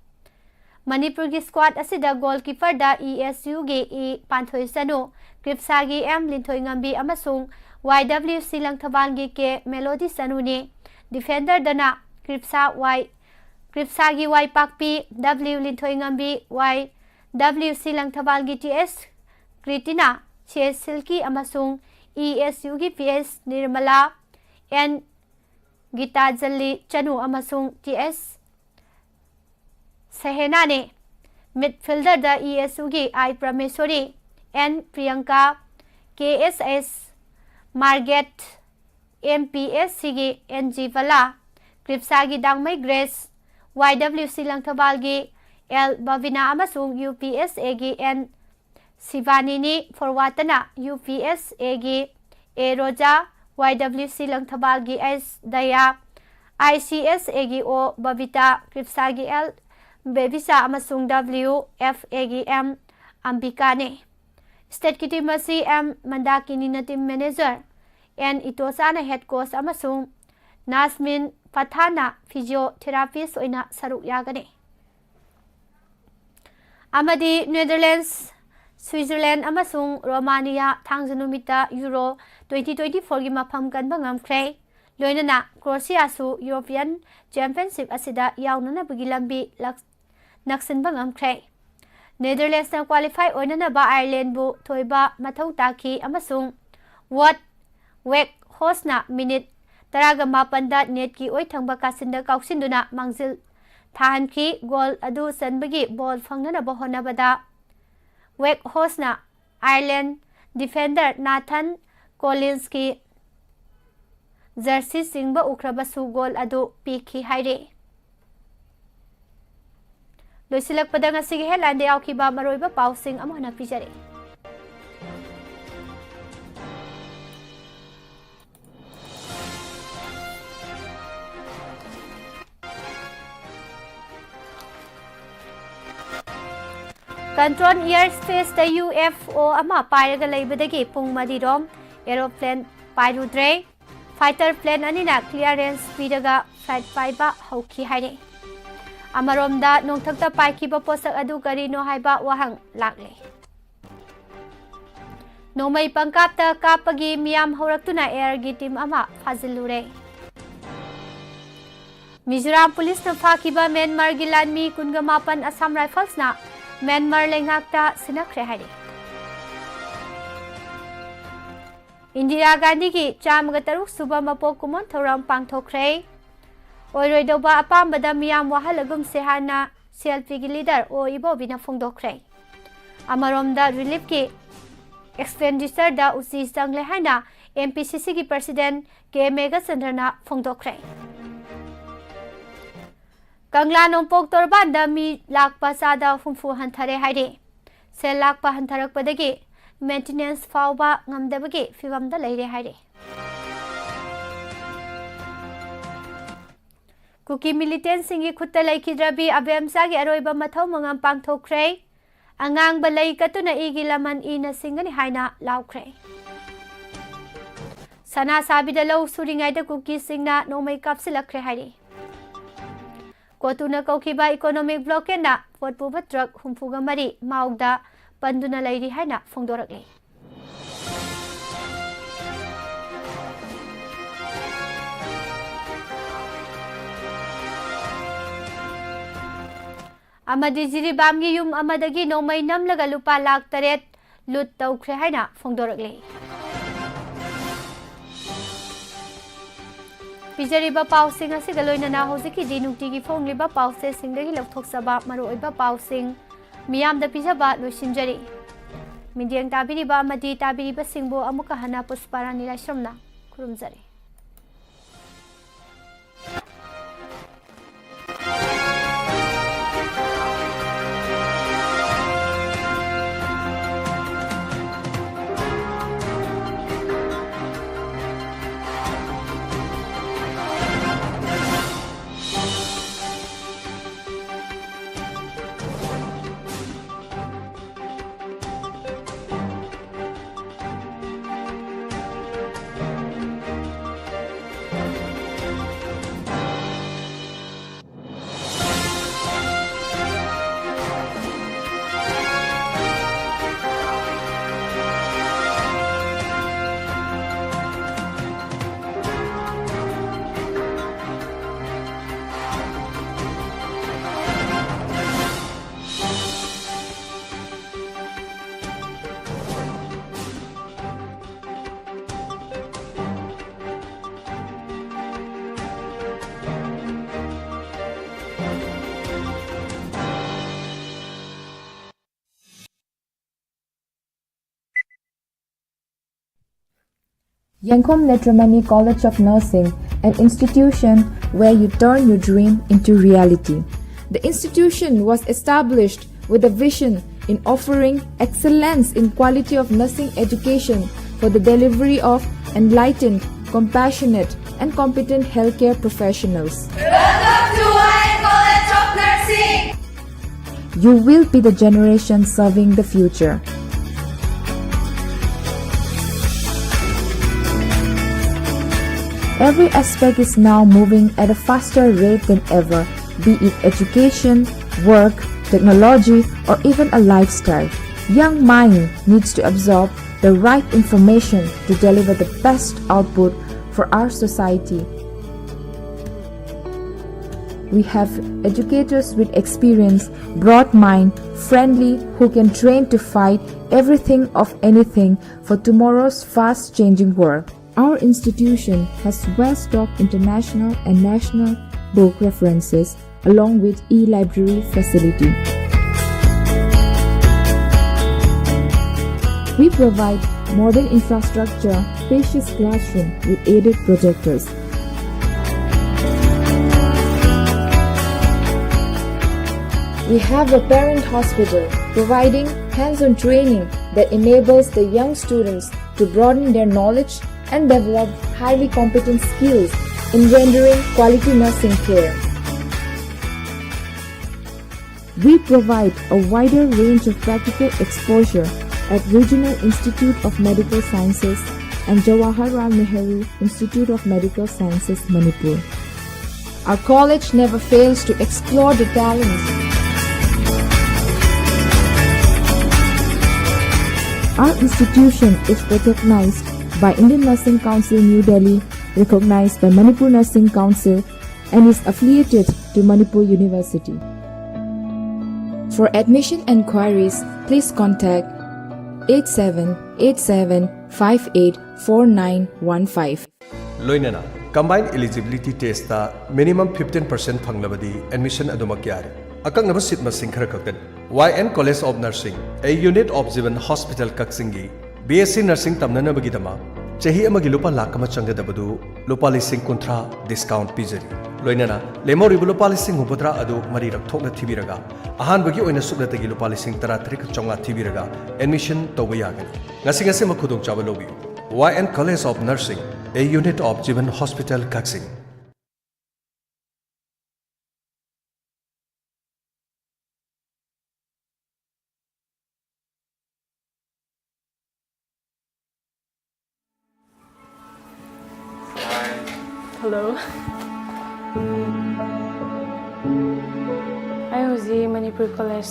Manipur ki squad asida goalkeeper da ESU ge E Panthoisanu Kripsagi M Linthoi Ngambi amasung YWC Langthaban ke Melody Sanune defender dana Kripsagi Y Pakpi W Linthoi Ngambi YWC Langthaban TS Kritina Che Silki amasung ESU gi PS Nirmala N Gita Jalli Chanu amasung TS Sehena ne midfielder ESU की I Prameswari, N Priyanka, KSS Marget, MPSC की NG Vala, Kripsa की Dangmai Grace, YWC Langthabal की L Bavina amasung UPSA की N Sivanini Forwatana, UPSA की A Roja, YWC Langthabal की S Daya, ICSA की O Babita, Kripsa की L Bebisa amasung WFA की M Ambika ne. State की team असी M Mandakini na team manager, N Itosana head coach amasung Nasmin Patana physiotherapist oina saruk yagani. Amadi Netherlands, Switzerland amasung Romania thangjanumita Euro 2024 gi mafam kanba ngamkhre. Loinana Croatia su European Championship asida yaunana bagi lambi naksinba ngamkhre. Netherlands na qualify oinana ba Ireland bu thoiba mathau taki amasung what wek host na minute taraga mapanda net ki oi thangba kasinda kauksinduna mangzil thahan ki goal adu sanbagi ball fangnana ba honabada wek host na Ireland defender Nathan Collins ki jersey singba ukrabasu goal adu pikhi haire. Loisilak padang asigi headline de aukiba maroiba pausing amona pijare. Control airspace the UFO ama pairaga leibadagi pung madirom aeroplane pairudre fighter plane anina clearance pidaga flight paiba hauki haire. Amaromda nongthakta paikiba posak adu karino haiba wahang lakle. Nomai pangkapta kapagi miyam horaktuna air gi team ama fazilure. Mizoram police na fakiba Myanmar gilanmi kungamapan Assam Rifles na Myanmar lengakta sinakre haire. Indira Gandhi ki chamagataruk suba mapok kumon thoram pangthokre. Oiroidoba apambada miyam wahalagum sehana selfie gi leader o ibo bina phongdokre. Amaromda relief ki expenditure da usi sangle haina MPCC ki president ke Mega Sandrana phongdokre. Kangla nompok torbanda mi lakpa sada humfu hanthare haire. Sel lakpa hantarak padagi maintenance fauba ngamdabagi fiwamda leire haire. Kuki militant singi khutta laikhidrabi abemsa gi aroiba mathau mangam pangthokre. Angang balai katuna igi laman ina singani haina laukre. Sana sabida lau suringai da kuki singna nomai kapsilakre haire. Kotuna kaukiba economic blockade na potpuba truck humfuga mari maugda panduna lairi haina phongdorakle. Amadi jiribamgi yum amadagi nomai namlaga lupa lak taret lut taukre haina phongdorakle. Pijariba pausing asiga loinana hojiki dinukti gi phongliba pause singdagi lawthoksaba maroiba pausing miyamda pijaba loisinjari. Midyang tabiriba amadi tabiriba singbo amuka hana pusparani raisramna khurumjari. Yankom Netramani College of Nursing, an institution where you turn your dream into reality. The institution was established with a vision in offering excellence in quality of nursing education for the delivery of enlightened, compassionate, and competent healthcare professionals. Welcome to YN College of Nursing! You will be the generation serving the future. Every aspect is now moving at a faster rate than ever, be it education, work, technology, or even a lifestyle. Young mind needs to absorb the right information to deliver the best output for our society. We have educators with experience, broad mind, friendly, who can train to fight everything of anything for tomorrow's fast-changing world. Our institution has well-stocked international and national book references along with e-library facility. We provide modern infrastructure, spacious classroom with aided projectors. We have a parent hospital providing hands-on training that enables the young students to broaden their knowledge and develop highly competent skills in rendering quality nursing care. We provide a wider range of practical exposure at Regional Institute of Medical Sciences and Jawaharlal Nehru Institute of Medical Sciences, Manipur. Our college never fails to explore the talents. Our institution is recognized by Indian Nursing Council New Delhi, recognized by Manipur Nursing Council, and is affiliated to Manipur University. For admission enquiries, please contact 8787584915. Loinana combined eligibility test ta minimum 15% phanglabadi admission adumak yare. Akang naba seat masing khara kaktan. YN College of Nursing, a unit of Jivan Hospital Kaksingi, BSc Nursing tamnana bagidama, chahi amagi lupa lakama changadabadu, lupa lising kontra discount pizari. Loinana, lemori lupa lising huputra adu marirak thokna thibiraga. Ahan bagi oina sublatagi lupa lising taratrik chonga thibiraga, admission tobayagani. Ngasi makudong chawalobi. YN College of Nursing, a unit of Jivan Hospital Kaksing. Hello. I was in Manipur College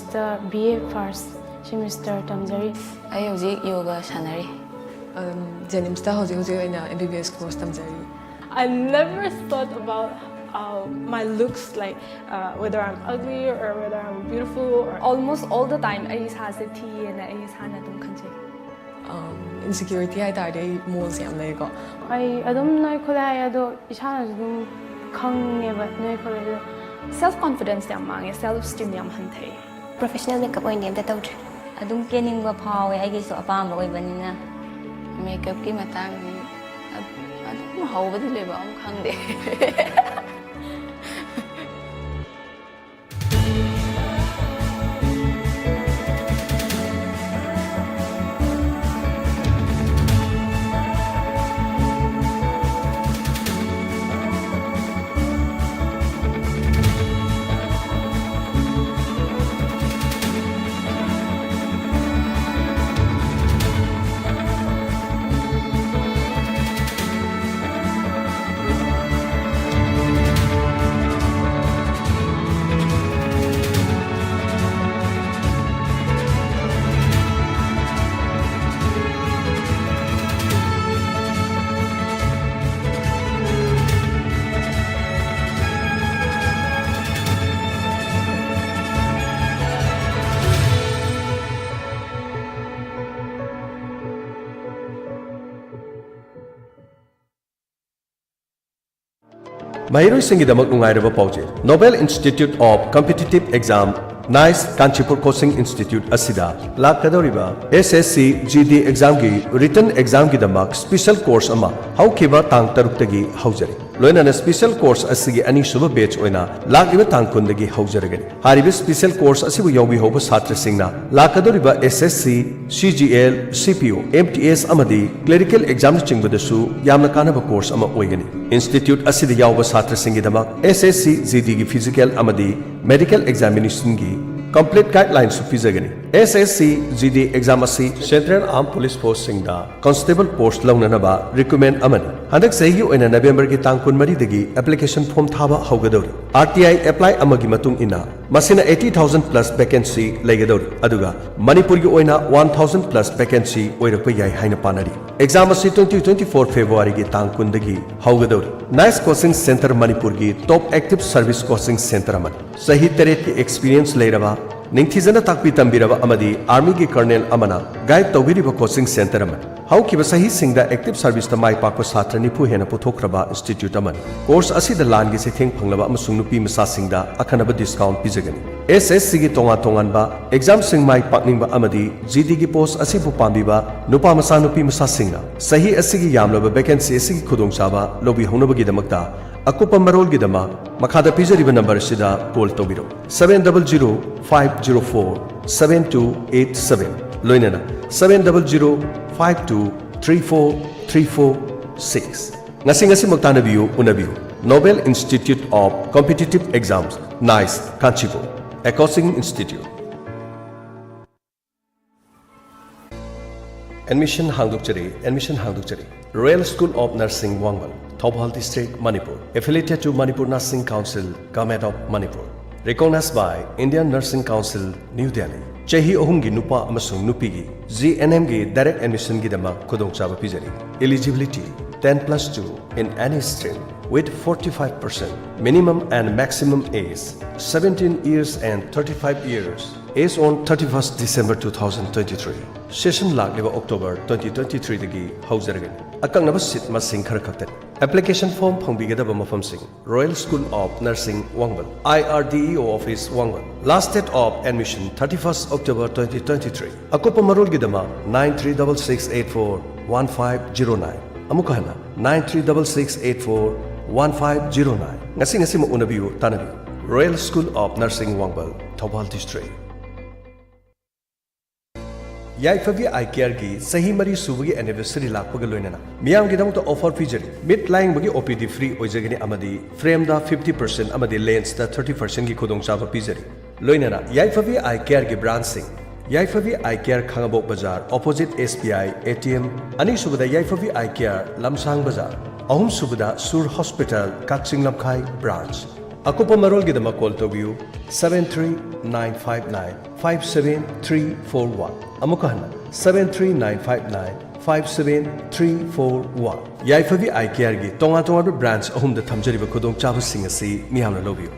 BA first semester tamjari. I was yoga sanari. Janimsta hoji MBBS course tamjari. I never thought about my looks, like whether I'm ugly or whether I'm beautiful. Or almost all the time, I use has a tea and I use hana dum kanche. Insecurity I thought I moles yam lego. I don't know kolaya do ishana dum kang but no kolaya. Self-confidence yam mang, self-esteem yam hante. Professional makeup oy name ta Adum kening ba phawe ai gi so apam ba oi banina. Makeup ki matang ni adum hawbadi leba am khangde. Mahiroi singidamak nungairaba pauje. Nobel Institute of Competitive Exam NICE Kanchipur Coaching Institute asida lakadoriba SSC GD exam gi written exam gi damak special course ama haukiba tang taruktagi haujari loina special course asigi ani suba batch oina lakiba tang kundagi haujaragani hariba special course asibu yobi hoba satra singna lakadoriba SSC CGL CPO MTS amadi clerical exam chingbodasu yamna kanaba course ama oigani institute asida yawba satra singi damak SSC GD gi physical amadi medical examination gi complete guidelines pizagani SSC GD exam asi Central Armed Police Force singda constable post launanaba recommend amani handak sahi oina November gi tang 13 dagi application form thaba haugadori RTI apply amagi matung ina masina 80,000 plus vacancy laigadori aduga Manipur gi oina 1,000 plus vacancy oirakpa yai haina panari exam asi 2024 February gi tang 10 dagi haugadori NICE Coaching Center Manipur gi top active service coaching center amani sahi teret ki experience leiraba Ningthizana takpi tambiraba amadi army gi colonel amana guide tawiriba coaching center amani haukiba sahi singda active service ta mai pakpa satra nipu hena puthokraba institute amani course asida lan gi setheng phanglaba amasung nupi masa singda akhanaba discount pijagani SSC gi tonga tonganba exam sing mai pakningba amadi GD gi post asibu pambiba nupa masa nupi masa singna sahi asigi yamlaba vacancy asigi khudong chaba lobi honaba gi damakta Akupa Marol Gidama, Makada Pizariba number Sida, Pol Tobiro, 700-504-7287, Loinana, 700-5234-346. Nasingasi Moktanabiu, Unabiu, Nobel Institute of Competitive Exams, NICE, Kanchipur, a coaching institute. Admission Hangdukchari, Royal School of Nursing Wangwal, Thoubal District, Manipur, affiliated to Manipur Nursing Council, Government of Manipur, recognized by Indian Nursing Council, New Delhi. Chahi Ohungi Nupa Amasung Nupigi, GNM gi direct admission gi dama Kudong Chaba Pizari. Eligibility 10+2 in any stream with 45%. Minimum and maximum age 17 years and 35 years. Age on 31st December 2023. Session lagliba October 2023 dagi haujaragani. Akang naba sit masing kharakaktan. Application form phangbigadaba mafam sing. Royal School of Nursing Wangwal. IRDEO Office Wangwal. Last date of admission 31st October 2023. Akopa marul gidama 9366841509. Amukahana 9366841509. Ngasi mo unabiu tanabiu. Royal School of Nursing Wangwal, Thoubal District. Yaifabi eye care gi sahi mari subugi anniversary lakpaga loinana miyam gi damuta offer pijari mid lying bagi OPD free oijagani amadi frame da 50% amadi lens da 30% gi khudong chaba pijari loinana Yaifabi eye care gi brand sing Yaifabi eye care Khangabok Bazar opposite SBI ATM ani subada Yaifabi eye care Lamsang Bazar ahum subada Sur Hospital Kakching Lamkhai branch Akupa Marol Gidama call to view 73959-57341. Amukahana 73959-57341. Yaifabi eye care gi tonga branch ahum da thamjariba khudong chaba sing asi miyamna lobiu.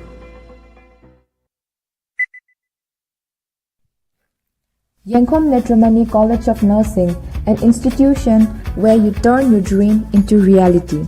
Yankom Netramani College of Nursing, an institution where you turn your dream into reality.